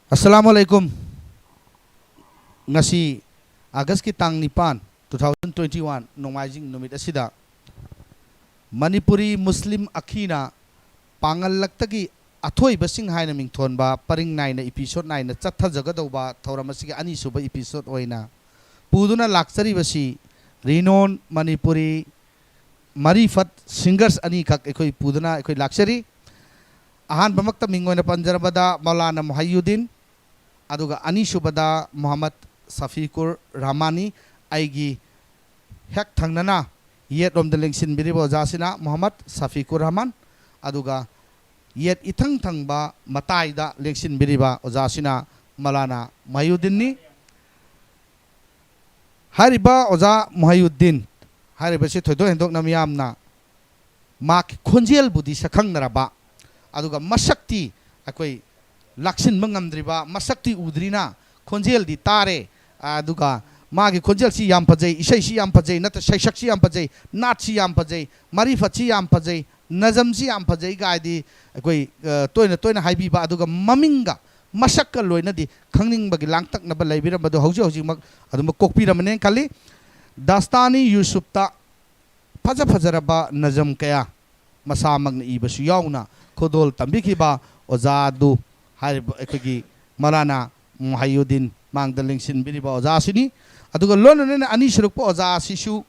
Assalamualaikum. Ngasi August ki tang nipan 2021 nongmajing numit asida Manipuri Muslim Akhi na Pangallaktagi Athoibasing haina mingthonba paring naina episode naina chathajagadauba thauramasiga ani suba episode oina puduna laksari basi Rinon Manipuri Marifat singers ani khak ekoi puduna ekoi laksari ahan bamakta mingoina panjarabada Maulana Muheiyuddin aduga ani subada Muhammad Shafiqur Rahmani Eigi hek thangnana yet om the lengsin biribo jasina Muhammad Shafiqur Rahman aduga yet ithang thangba mataida lengsin biriba ojasina Maulana Muheiyuddin ni hariba oja Muheiyuddin hariba se thoido hendok namyamna mak khonjel budi sakhang naraba aduga masakti akoi laksin mangamdriba masakti udrina khonjel di tare aduga magi khonjel si yam phajai isai si yam phajai nata saisak si yam phajai nat si yam phajai marifat si yam phajai nazam si yam phajai gaidi akoi toina haibi ba aduga maminga masakka loina di khangning bagi langtak na ba laibira badu hauji mak aduma kokpi ramane kali Dastane Yusuf ta fajaraba nazam kaya masamag na iba su yauna kodol tambiki ba ozadu ekigi Maulana Muheiyuddin mangdaling sinbiri ba oza sini aduga lono na ani suruk po oza sisu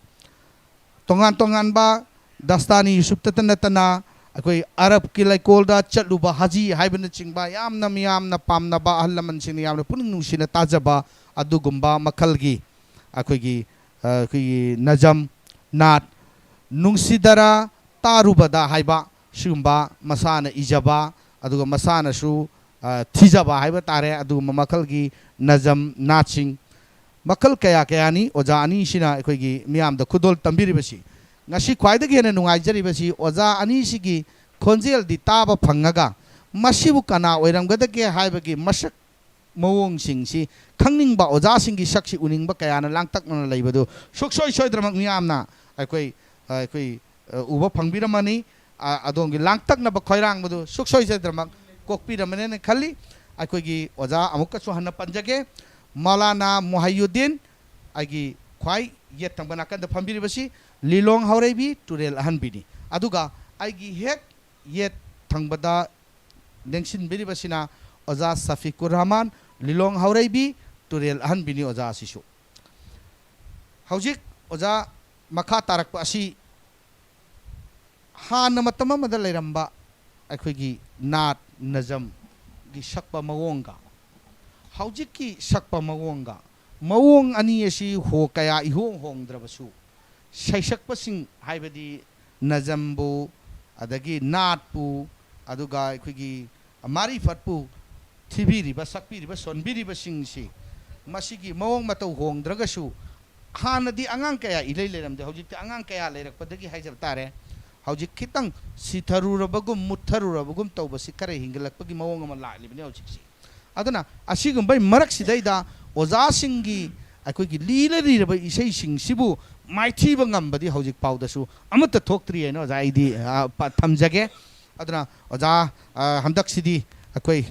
tongan ba Dastane Yusuf tatana akoi Arab kilai kolda chatluba haji haibana chingba yamna pamna ba ahlaman sini yamna puning nungsina tajaba adugumba makalgi akoi Nazam Naat nungsidara tarubada haiba sumba masana ijaba aduga masana su thijaba haiba tare aduga makalgi Nazam Natsing makal kaya ni oja ani sina ekoi miyam da khudol tambiri basi ngasi khwaidagi hena nungai jari basi oja ani sigi khonjel di taba phangaga masibu kana oiramgadage haibagi masak mawong singsi khangning ba oja singi saksi uning ba kaya na langtak na leibadu suksoi soidramak miyamna ekoi uba phangbiramani adongi langtak na ba khoirang badu suksoi soidramak kokpiramane khali akoigi oja amukka su hanna panjage Maulana Muheiyuddin agi khwai yet tangbana kan da phambiri basi Lilong haurebi turel ahanbini aduga aigi hek yet tangbada dengsin biri basina oja Shafiqur Rahman Lilong haurebi turel ahanbini oja sisu haujik oja makha tarak asi hana matama madal leiramba akoigi Naat Nazam gi sakpa mawonga haujiki sakpa mawonga mawong ani asi ho kaya ihong hongdrabasu saisakpa sing haibadi Nazambu adagi Naatpu aduga akoigi Marifatpu thibiri ba sakpiri ba sonbiri ba singsi masigi mawong matau hongdragasu hanadi angang kaya ilai leiramde haujikti angang kaya leirakpadagi haijab tare haujik kitang sitharurabagum mutharurabagum tawbasi kare hingalakpagi mawong ama laklibani haujiksi aduna asigum bai marak sidaida oja singi akoigi liraba isai singsibu maithiba ngambadi haujik pawdasu amata thoktri eno oja idi thamjage aduna oja handak sidi akoi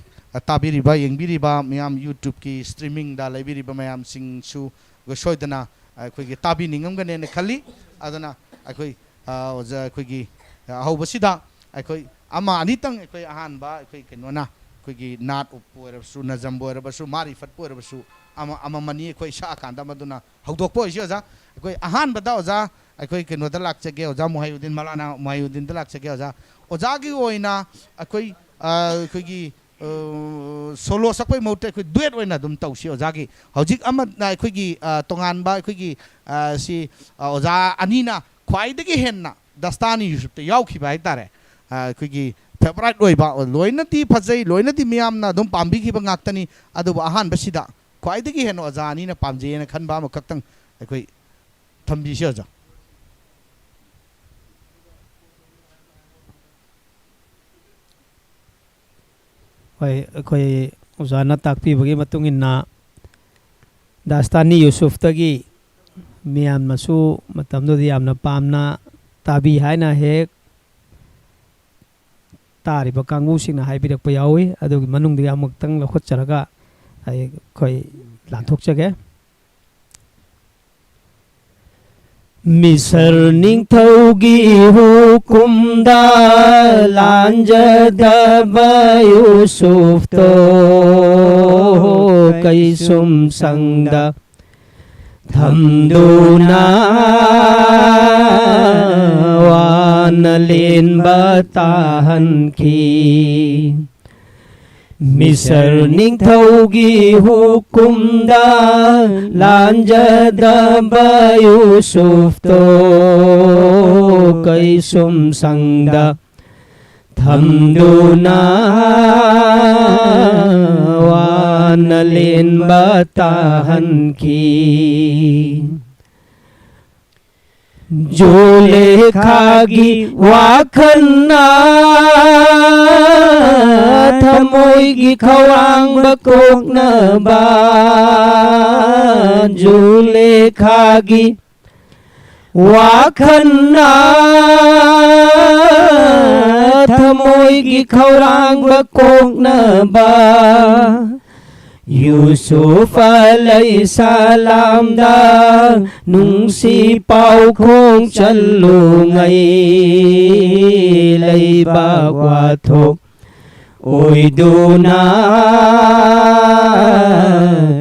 tabiriba yengbiriba miyam YouTube ki streaming da laibiriba mayam singsu gosoidana akoigi tabi ningamgane ne khali aduna akoi oja akoigi haubasida akoi ama anitang akoi ahanba akoi kenona akoigi Naat upoirasu Nazam boirabasu Marifat poirabasu ama mani akoi sa kanda maduna haudokpo isi oja akoi ahanbada oja akoi kenoda lakchage oja Muheiyuddin Maulana Muheiyuddin da lakchage oja gi oina akoi akoigi solo sakpai mote akoi duet oina dum tausi oja gi hojik ama akoigi tonganba akoigi si oja anina khwaidagi henna Dastane Yusuf te yaukhiba haitare akoigi favorite oiba loinati phajai loinati miyamna dum pambi khiba ngaktani adu ahan basida khwaidagi hen oja anina pamje na khanba ma kaktang akoi thambi si oja Akoi ozana takpi bagi matung inna Dastane Yusuf tagi miyam masu matam do yamna pamna tabi haina hek tariba kangu singna haibirak pa yawi adu manung diga amuktang lakhot charaga khoi lan thok chage Misar ning thaugi hukumda lanjadaba Yusuf to kaisum sangda thamduna wanalin batahan ki Misar ning thaugi hukumda lanjadaba Yusuf to kaisum sangda thamduna wanalin batahan ki Jule khagi wakhanna thamoi gi khawang bakok na ba Jule khagi wakhanna thamoi gi khawang bakok na ba Yusuf alayhi salam da nungsi pau khong chalu ngai lay ba qua thok ôi duna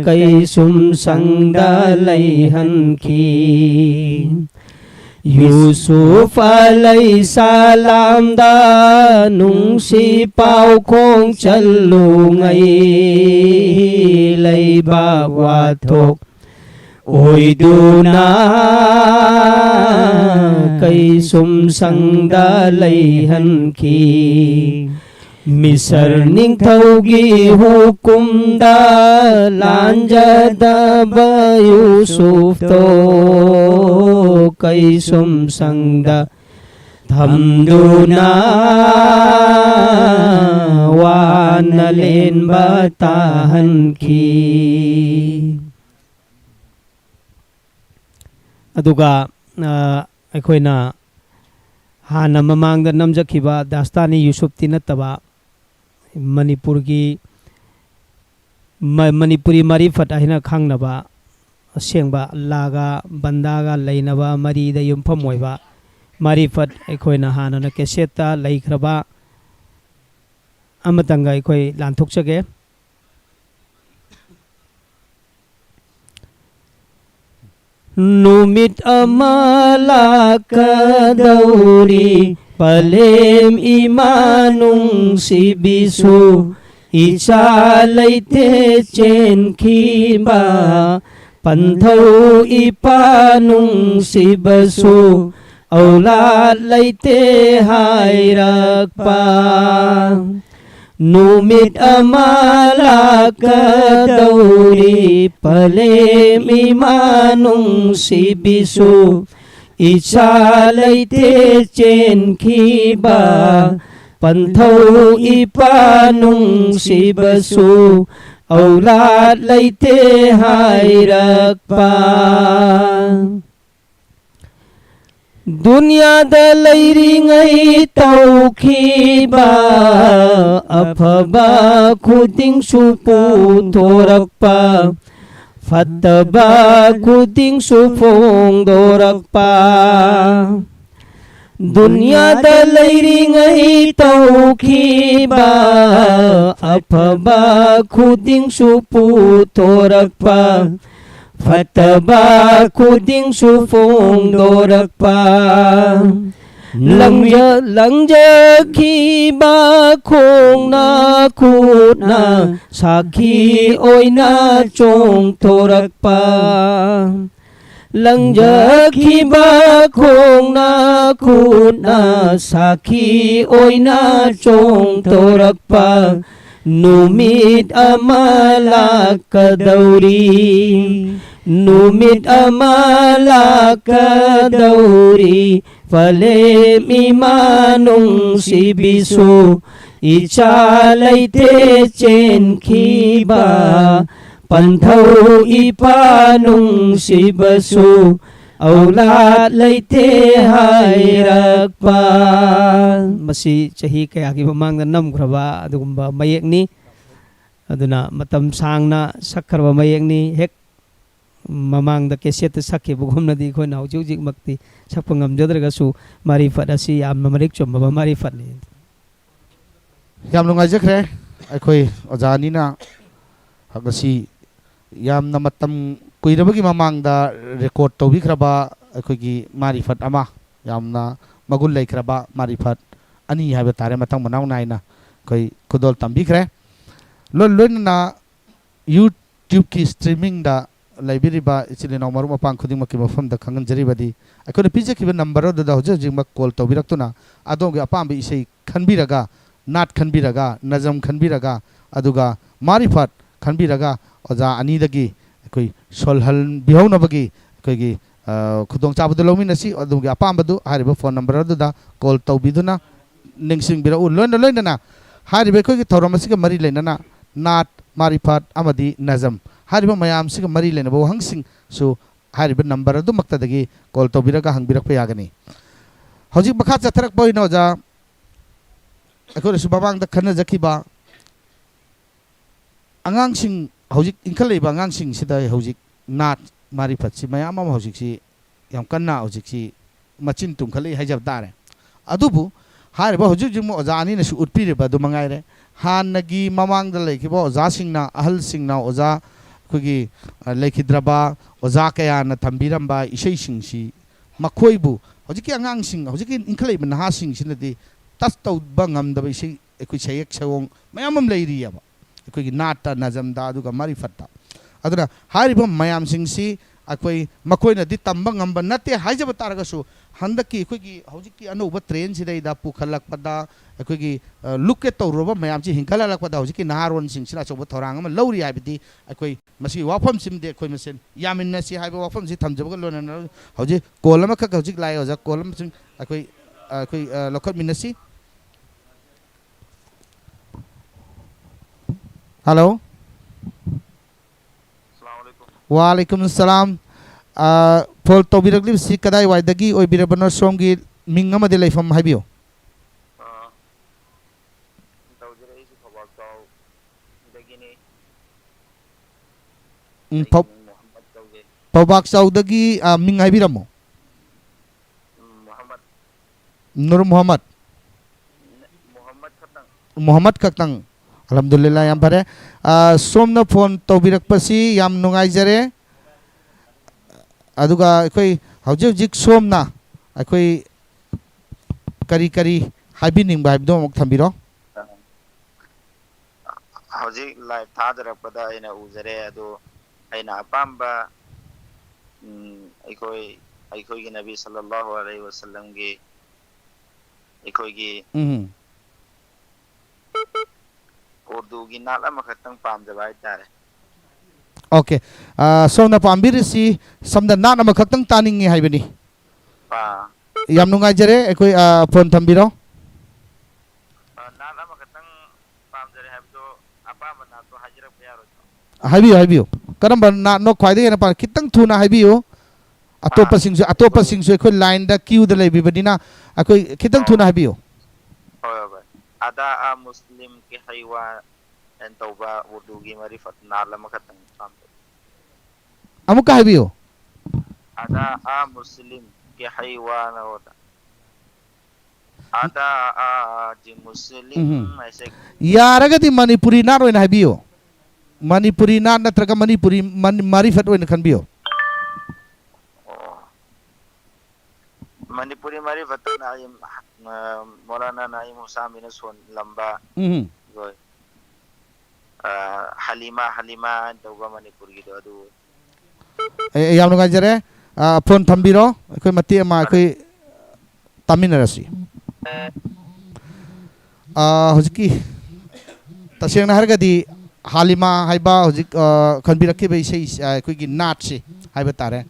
cây sum sang da lay han ki Yusuf alayhi salam da nungsi pau khong chalu ngai lay ba qua thok ôi duna cây sum sang da lay han ki Misar ning thaugi hukum da lanjada ba Yusuf to kaisum sangda thamduna wanalin batahan ki aduga aikoina hana mamangda namjakhiba Dastane Yusuf tinataba Manipur ki Manipuri Marifat ahina khangnaba asengba laga bandaga leinaba mari da yumpham oiba Marifat aikoina hana na keseta laikhraba amatanga aikoi lanthok chage Numit amala kadauri Palem imanung si bisu Ichalay te chen kiba Panthau ipanung si basu Aulat lay te hayrak pa Numit amala kadauri Palem imanung si bisu Ichalay te chen kiba Panthau ipanung si basu Aulat lay te hayrak pa Dunya da layringay tawkiba Afaba kuting supu torak pa Fataba kuting supong dorak pa Dunya da layringay tawkiba Afaba kuting supu torak pa Fataba kuting supong dorak pa Langja kiba khong na kut na Sakhi oi na chong torak pa Langja kiba khong na kut na Sakhi oi na chong torak pa Numit amala kadauri Numit amala kadauri Palem imanung si bisu Ichalay te chen kiba Panthau ipanung si basu Aulat lay te hayrak pa Masi chahi kaya ki mamang na namgraba Adugumba mayek ni aduna matam sangna sakharwa mayekni hek mamang da keset sakhe bugumna di khoi nau jik makti sakpangam jadraga su marifat asi yam marik chom ba marifat ni yam lungai jakre akhoi ojani na hagasi yam na matam kuirabagi mamang da record tobi khraba akhoi gi marifat ama yamna magul lei khraba marifat ani haiba tare matang manau naina koi kudol tambi khre lon na YouTube ki streaming da library ba ichile no maru mapang khuding makki mafam da khangan jari badi akone pije ki number da hoje jingma call to birak tuna adong ge apam bi isei khanbiraga nat khanbiraga nazam khanbiraga aduga marifat khanbiraga oja ani dagi koi solhal bihau na bagi koi gi khudong chabadu lomi nasi adung ge apam badu hariba phone number da call to biduna ningsing bira u lon na hariba koi gi thoramasi ga mari leinana nat marifat amadi nazam hariba mayam siga mari lena bo hangsing so hariba number adu makta dagi call to biraga hangbirak pa yagani hojik bakha chatharak boy no ja akore su babang da khana jakiba angang sing hojik inkhal leiba angang sing sida hojik nat marifat si mayam am hojik si yam kanna hojik si machin tum khali haijab dare adubu hariba hojik jimo ojani na su utpire ba du mangai re hanagi mamang da leikibo oja singna ahal singna oja kugi leikidraba oja kaya na thambiramba isei singsi makhoibu hojiki angang sing hojiki inkhale ban ha sing sinadi tas tau bangam da isei ekui chayek chawong mayamam leiri yaba ekui nata nazam da aduga marifatta aduna hariba mayam singsi akoi makoi na di tambang ngamba nate haijaba taraga su handaki ekui hojiki anuba train sidai da pukhalak pada ekui lukke tawroba mayam chi hinkala lak pada hojiki naharon sing sina chobo thorang ama lauri haibidi ekui masi wafam simde ekoi masen yaminna si haiba wafam si thamjaba lona hoji kolama ka hojik lai hoja kolam sing ekui lokot minasi hello Waalaikum salam Pol tobirakli si kadai waidagi oi birabana somgi mingama de laifam haibio Foubakchao dagi ming haibiramo Nur Muhammad kaktang alhamdulillah yam bare somna phone tobirak pasi yam nungai jare aduga koi hojik somna koi kari haibining ba habdo mok thambiro hojik live thadrak pada aina ujare adu aina apamba aikoi gi nabi sallallahu alaihi wasallam gi aikoi gi urdu gi nala makhatang pamjaba itare okay somna pambirisi samda na nama khaktang taningi haibani pa yam nungai jare ekoi phone thambiro na nama khatang pamjare habdo apa mana to hajira payaro haibio karamba na no khwaide na pa kitang thuna haibio atopa singsu ekoi line da queue da lebi badina ekoi kitang thuna haibio ada muslim ke haywan and tauba urdu gi marifat nala makhatang pamjare amuka haibio ada muslim ke haywan hoda ada ji muslim yaragadi manipuri naro ina haibio manipuri na natraga manipuri marifat oina khanbio manipuri marifat na ayim morana na ayim husami na son lamba goy halima tauba manipuri do adu yam nungai jare phone thambiro ekoi mati ama ekoi taminarasi hojiki tasengna hargadi halima haiba hojik khanbirakki bai sei ekoi gi nat si haiba tare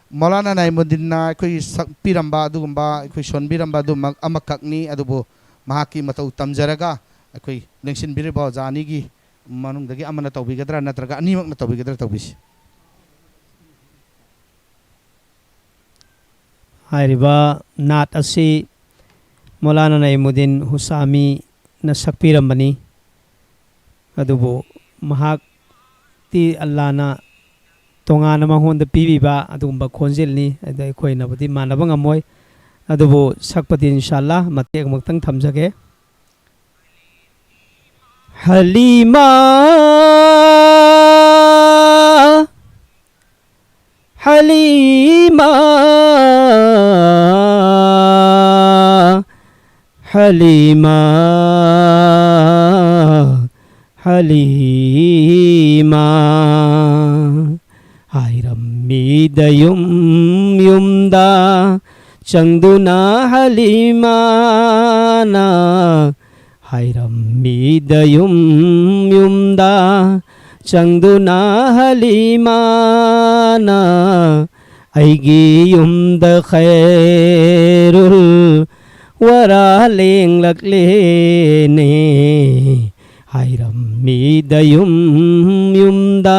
Maulana Naeemiddin na ekoi sakpiramba adugumba ekoi sonbiramba du amakakni adubu mahaki matau tamjaraga ekoi lengsin biriba jani gi manung dagi amana tawbigadra natraga animak na tawbigadra tawbisi hairiba nat asi Maulana Naeemiddin Husami na sakpirambani अदुबो महाक ती अल्लाह ना तोंगाना महोंद पीबीबा अदुगुम्बा खोंजेलनी अदा अखोइनाबुदी मानबा ngамoi अदुबो सकपति इंशाअल्लाह मतेक मक्तंग थमजगे हलीमा हलीमा हलीमा हलीमा हायरम्मीद युमदा चंगदुना हलीमाना हायरम्मीद युमदा चंगदुना हलीमाना ऐगी युमद खैरुल वरा लेंगलक्लेने हायरम्मीद युमदा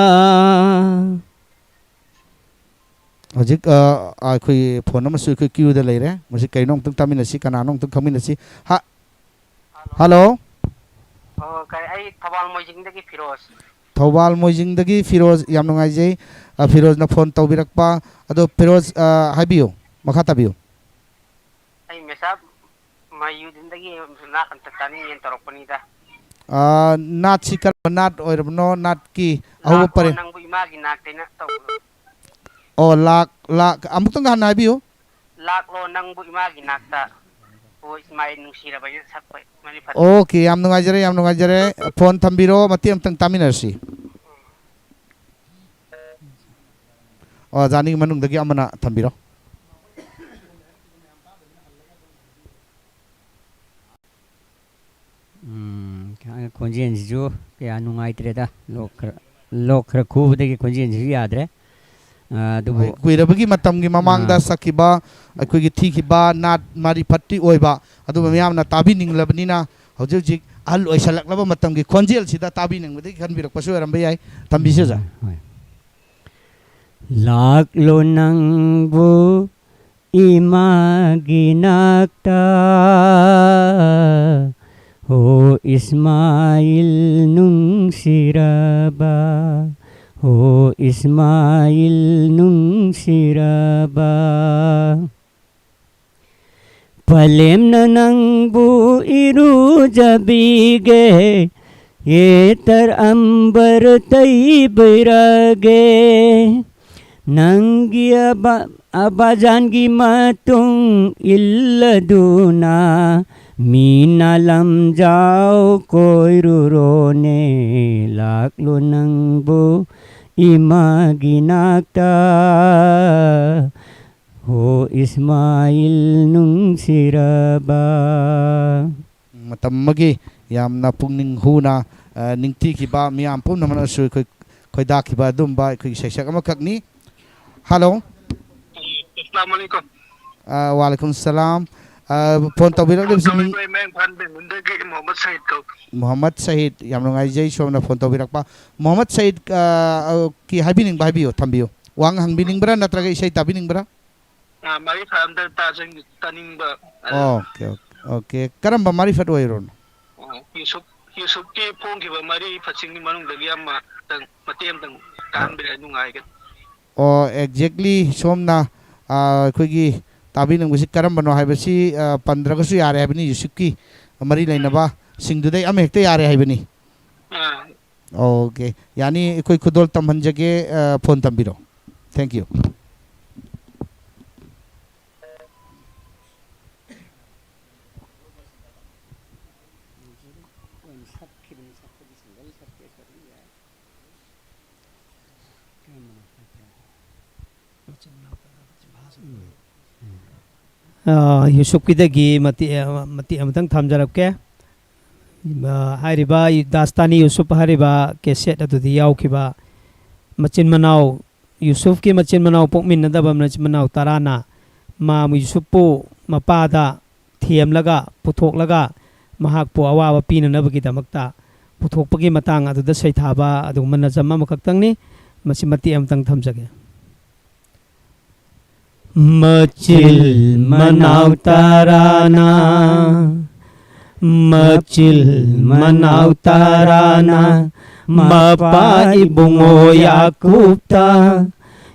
हजिक अखोई phone number सुई Q the लेरे मुझे कई नोंग तुम तामिनसी कना नोंग तुम खमिनसी हा हेलो कई आई थवाल मोइजिंग दगी फिरोज थौबाल मोइजिंग दगी फिरोज याम नुंगाइजे फिरोज ना फोन तौबिरकपा अदो फिरोज हाबियो मखा तबियो आई मेसा मुहैयुद्दीन दगी नात अंत तानी येन तरपनीदा नात सिकर नात ओइरबनो नात की अहो परे नंगबु इमागी नाकतेना तौ ओ लाक अमुतंग हाना हाबियो लाक लो नंगबु इमागी नाकता ओ इस्माइल नुंसिरा बाय सकपै मनिफत ओके याम नुंगाइजरे फोन थंबिरो मति अमतंग तामिनरसी ओ जानी मनुंग दगी अमना थंबिरो खोंजेन जिजु क्या नुंगाइत्रेदा लोक खर खूबदगी खोंजेन जिजु यादरे कुइरबगी मतमगी ममांगदा सकिबा अखोगी थीखिबा नाट मारिफत्ती ओइबा अदु मयामना ताबिनिंगलबनिना हौजिक अहल ओइसलकलबा मतमगी खोंजेल सिदा ताबिनिंगबदगी खनबिरकपसु अरंबे याय तंबिसेजा लाक लो नंगबु इमागी नाकता हो इस्माइल नुंसिराबा हो इस्माइल नुंसिराबा पलेम नंगबु इरु जबीगे ये तर अंबर तैबरगे नंगी अबाजानगी मतुंग इल्लदुना मीना लम जाओ कोई रोने लाक लो नंगबु इमागी नाकता हो इस्माइल नुंसिराबा मतमगी यामना पुंगनिंग हुना निंगती खिबा मियाम पुम नमना सु खोइदा खिबा दुमबा खोइ सेक्शक अमखकनी हेलो अस्सलाम वालेकुम वालेकुम सलाम फोन तौबिरकलिबसि मिंग मोहम्मद सईद याम नुंगाइजै सोमना फोन तौबिरकपा मोहम्मद सईद की हाबिनिंग बाबियो थंबियो वांग हंबिनिंगब्रा नत्रगा इसै ताबिनिंगब्रा मारी फामदर ताजंग तनिंगबा ओके ओके करंबा मारिफत ओइरोन यूसुफ की फोंखिबा मारी फचिंगनि मनुंगदगी अम्मा तंग मतेम तंग कानबिरा नुंगाइगन ओ एक्जेक्टली सोमना अखोगी ताबिनिंगबसि करंबनो हाइबसि पंद्रगसु यारे हाइबनि यूसुफ की मरी लेनबा सिंगदुदै अम हेक्ते यारे हाइबनि ओके यानी कोई खुदोल तमहंजगे फोन तंबिरो थैंक यू यूसुफ की मती अमतंग थमजरबके हारिबा दास्तानी यूसुफ हारिबा केसेट अदुदी यावखिबा मचिन मनाव यूसुफ की मचिन मनाव पोकमिनदब मचिन मनाव ताराना मा यूसुफपु मपादा थियमलगा पुथोकलगा महाकपु अवाबा पीननबगिदमक्ता पुथोकपगी मतांग अदुदा सैथाबा अदुगुम नजम अमखक्तंगनी मसि मती अमतंग थमजगे मचिल मनाव Tarana Macil Manau Tarana Mapa Ibungo Yakub ta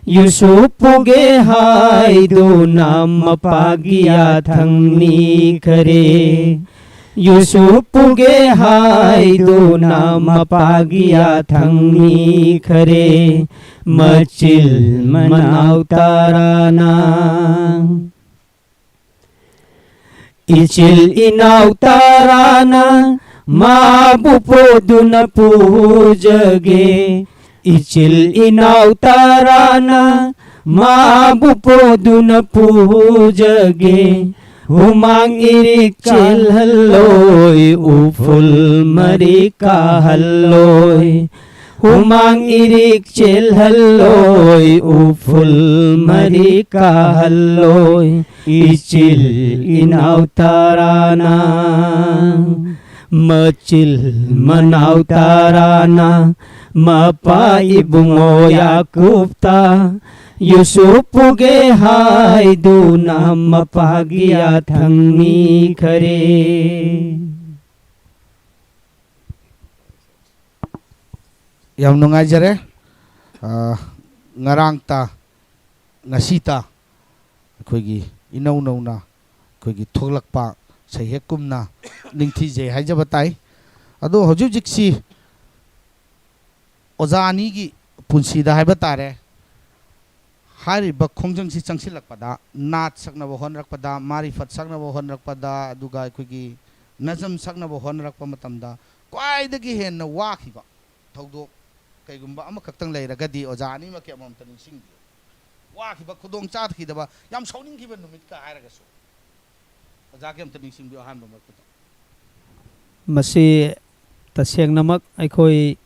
Yusuf puge hai do nam pagia thangni kare Yusuf puge hai do nam pagia thangni kare Macil Manau Tarana Icil inaw tarana mabupoduna pujage Icil inaw tarana mabupoduna pujage Humang irik cil haloy uful marika haloy Humang irik cil haloy uful marika haloy Icil inaw tarana Macil manaw tarana Mapa ibungo Yakub ta Yusuf puge hai do na mapagia thangni kare Yam nungajare ngarang ta ngasita akoigi inau nauna akoigi thoglakpa sahekumna ningthi je haijaba tai ado hojujik si ozani gi punsida haiba tare hariba khongjang si changsilakpada nat saknaba honrakpada marifat saknaba honrakpada aduga akoigi nazam saknaba honrakpa matamda kwaidagi henna wakhiba thawdok kaigumba ama kaktang leiragadi ozani ma kyamam taning singdi wakhiba khudong chat khidaba yam sauning khiba numit ka hairagasu ozaki am taning singdi ahanba makta masi tasengnamak aikoi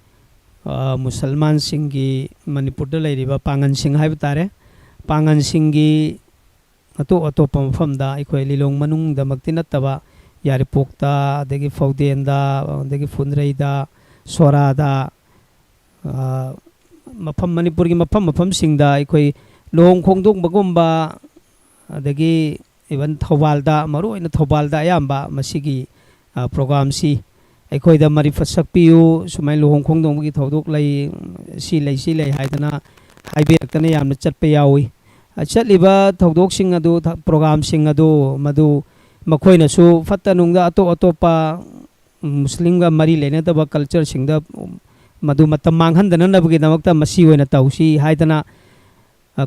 musalman singi manipur da leiriba pangan sing haiba tare pangan singi ato pamfamda aikoi lilong manung da makti nattaba yaripokta adagi faudenda adagi funreida sorada mafam manipur gi mafam singda aikoi lohong khongdong bagumba adagi even thobalda maruina thobalda ayamba masigi program si aikoi da marifat sakpiu sumai lohong khongdong gi thodok lei si lei haidana haibiraktana yamna chatpa yawi chatliba thodok sing adu program sing adu madu makoina su fatta nungda atopa muslim ga mari lena da culture singda madu matam manghandana nabagi damakta masi oina tausi haidana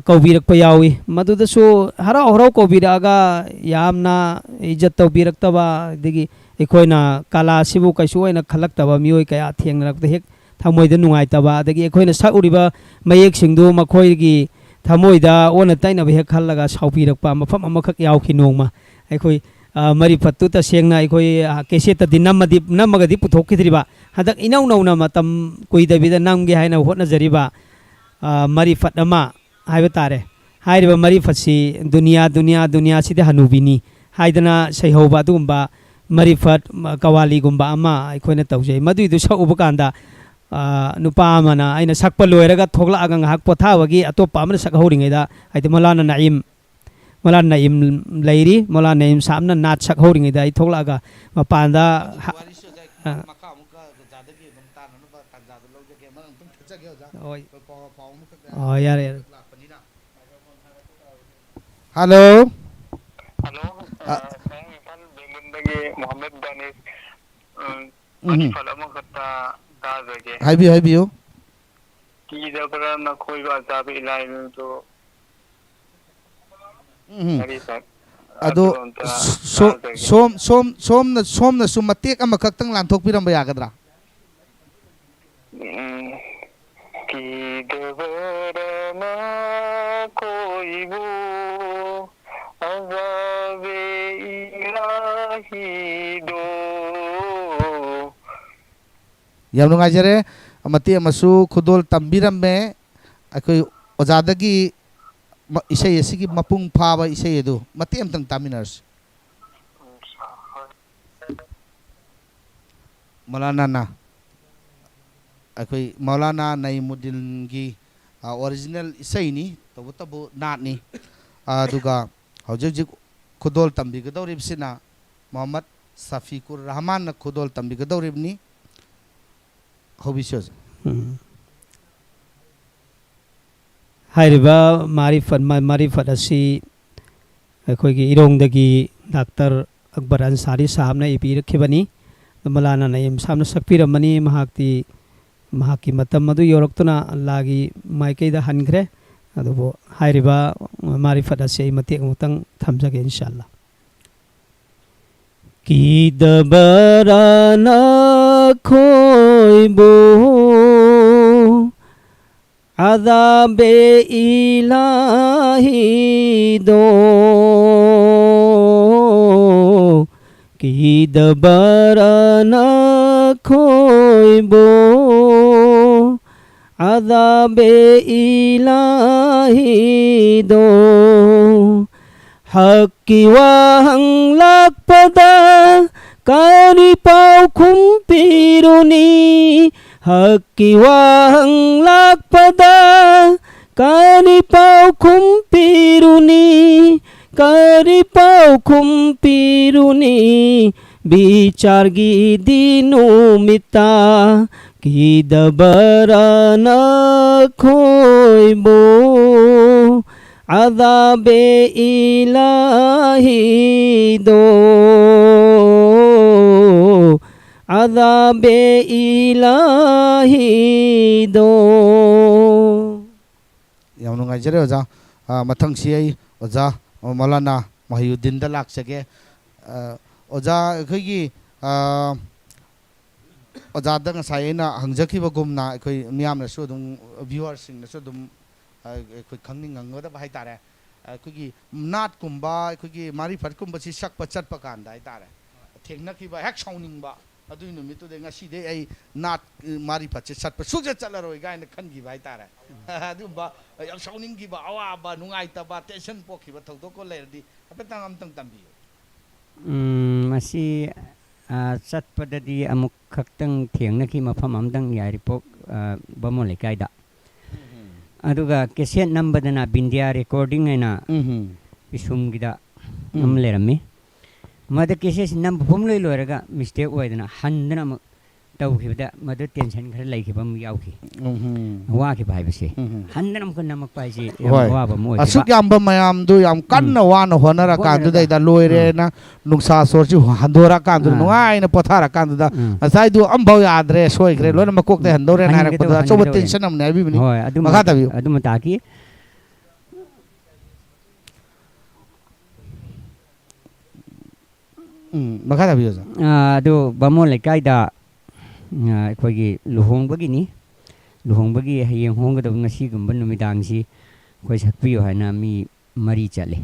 kaubirakpa yawi maduda su harau kaubiraga yamna ijat taubiraktawa digi ekoina kala sibu kaisu oina khalaktawa mioi kaya thengnarakta hek thamoida nungaitaba dagi ekoina sakuriba mayek singdu makoigi thamoida ona taina hek khallaga saupirakpa mafam amakhak yawki nongma ekoi marifatu ta sengna ekoi keseta dinamagadi puthokidriba hadak inau nauna matam kuidabida namge haina hotna jariba marifat ama haiba tare hairiba marifat si dunia sida hanubini haidana saihoba dugumba marifat qawwali gumba ama ekoina tawjai maduidu sauba kanda nupa amana aina sakpa loiraga thogla agang hak pothabagi atopa amana sakhoringaida haide molana naim lairi molana naim samna nat sakhoringaida ai thogla aga mapanda yare hello saya kan bagi Muhammad Danis kalau kata tazage haibiyo Kidabara nakhoibu azabi ilai to ado somna sumatek amakaktang lanthokpiramba yagadra Kidabara nakhoibu azabi ilahi do yam nungajare amati amasu khudol tambiramme akoi ojadagi isai asigi mapung phaba isai edu mati amtang taminars Maulana akoi Maulana Naeemiddin gi original isai ni tabu nat ni aduga hojik khudol tambi gadoribsina Muhammad Shafiqur Rahman na khudol tambi gadoribni hobisyo Hairiba Marifat asi akhoi irongdagi Dr. Akbar Ansari sahabna ipirakibani malana naim samna sakpiramani mahakti mahaki matam madu yoraktuna lagi maikaida hangre adubo hairiba Marifat asi matek mutang thamjage inshallah Kidabara nakhoibu Adabe ilahi do Kidabara nakhoibu Adabe ilahi do Hakki wahang lakpada Kari pau kumpiruni Hakki wahang lakpada Kari pau kumpiruni Kari pau kumpiruni Bicar gidinu mita Kidabara nakhoibu Adabe ilahi do Adabe ilahi do Yang nungai jere oja mathang siai oja Maulana Muheiuddin da laksage oja khoi oja da ngasai na hangjaki bagumna khoi miyam na su dum viewers sing na su dum khoi khangning ngangda ba hai tare khoi naat kumba khoi marifat kumba si sakpa chatpa kan dai tare thengna ki ba hek sauning ba adu numit to de ngasi de ai naat marifat se chatpa suje chalaroi gai na khan gi ba hai tare adu ba yang sauning gi ba awa ba nungai ta ba tension pokhi ba thok ko le di apetang am tang tambi masi chatpadadi amuk khaktang thengna ki mafam amdang yari pok bamo lekai da aduga cassette number dana bindia recording aina isum gida namle rami mada cassette number phomloi loraga mistake oidana handana tau khibda mada tension khar lai khibam yauki wa ki bai base handana ko namak pai ji wa ba mo asuk yam ba mayam du yam kanna wa na honara kan du dai da loire na nungsa sor ji handora kan du nuai na pothara kan du da asai du am bau yadre soi gre lo na makok de handore na rak da so tension am na bi ni hoy adu maka ta bi adu mata ki maka ta bi adu bamo lekai da ꯑꯩꯈꯣꯏꯒꯤ ꯂꯨꯍꯣꯡꯕꯒꯤꯅꯤ ꯂꯨꯍꯣꯡꯕꯒꯤ ꯍꯌꯦꯡ ꯍꯣꯡꯒꯗꯕ ꯉꯁꯤꯒꯨꯝꯕ ꯅꯨꯃꯤꯗꯥꯡꯁꯤ ꯑꯩꯈꯣꯏ ꯁꯛꯄꯤꯌꯨ ꯍꯥꯏꯅ ꯃꯤ 3 ꯆꯠꯂꯦ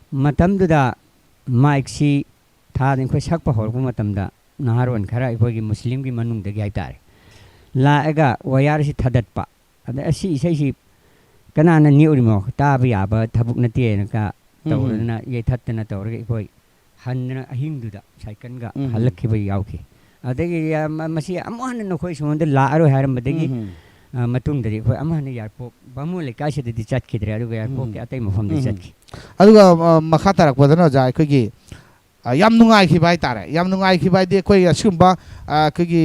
ꯃꯇꯝꯗꯨꯗ ꯃꯥꯏꯛꯁꯤ ꯊꯥꯗ ꯑꯩꯈꯣꯏ ꯁꯛꯄ ꯍꯧꯔꯛꯄ ꯃꯇꯝꯗ ꯅꯍꯥꯔꯣꯟ ꯈꯔ ꯑꯩꯈꯣꯏꯒꯤ ꯃꯨꯁꯂꯤꯝꯒꯤ ꯃꯅꯨꯡꯗꯒꯤ ꯍꯥꯏꯇꯥꯔꯦ ꯂꯥꯛꯑꯒ ꯋꯥꯌꯥꯔꯁꯤ ꯊꯥꯗꯠꯄ ꯑꯗ ꯑꯁꯤ ꯏꯁꯩꯁꯤ ꯀꯅꯥꯅ ꯅꯦꯛꯎꯔꯤꯃꯣ ꯇꯥꯕ ꯌꯥꯕ ꯊꯕꯛ ꯅꯠꯇꯦꯅ ꯇꯧꯔꯗꯅ ꯌꯩꯊꯠꯇꯅ ꯇꯧꯔꯒ ꯑꯩꯈꯣꯏ ꯍꯟꯗꯅ ꯑꯍꯤꯡꯗꯨꯗ ꯁꯥꯏꯀꯜꯒ ꯍꯜꯂꯛꯈꯤꯕ ꯌꯥꯎꯈꯤ adagi masih amuhan na koi sumonda la aro haram badagi matung dari koi amuhan yarpok bamu le kasi de chat kidre adu yarpok ke atai mafam de chat ki aduga makata rak badana ja koi gi yam nungai ki bai tare yam nungai ki bai de koi asumba koi gi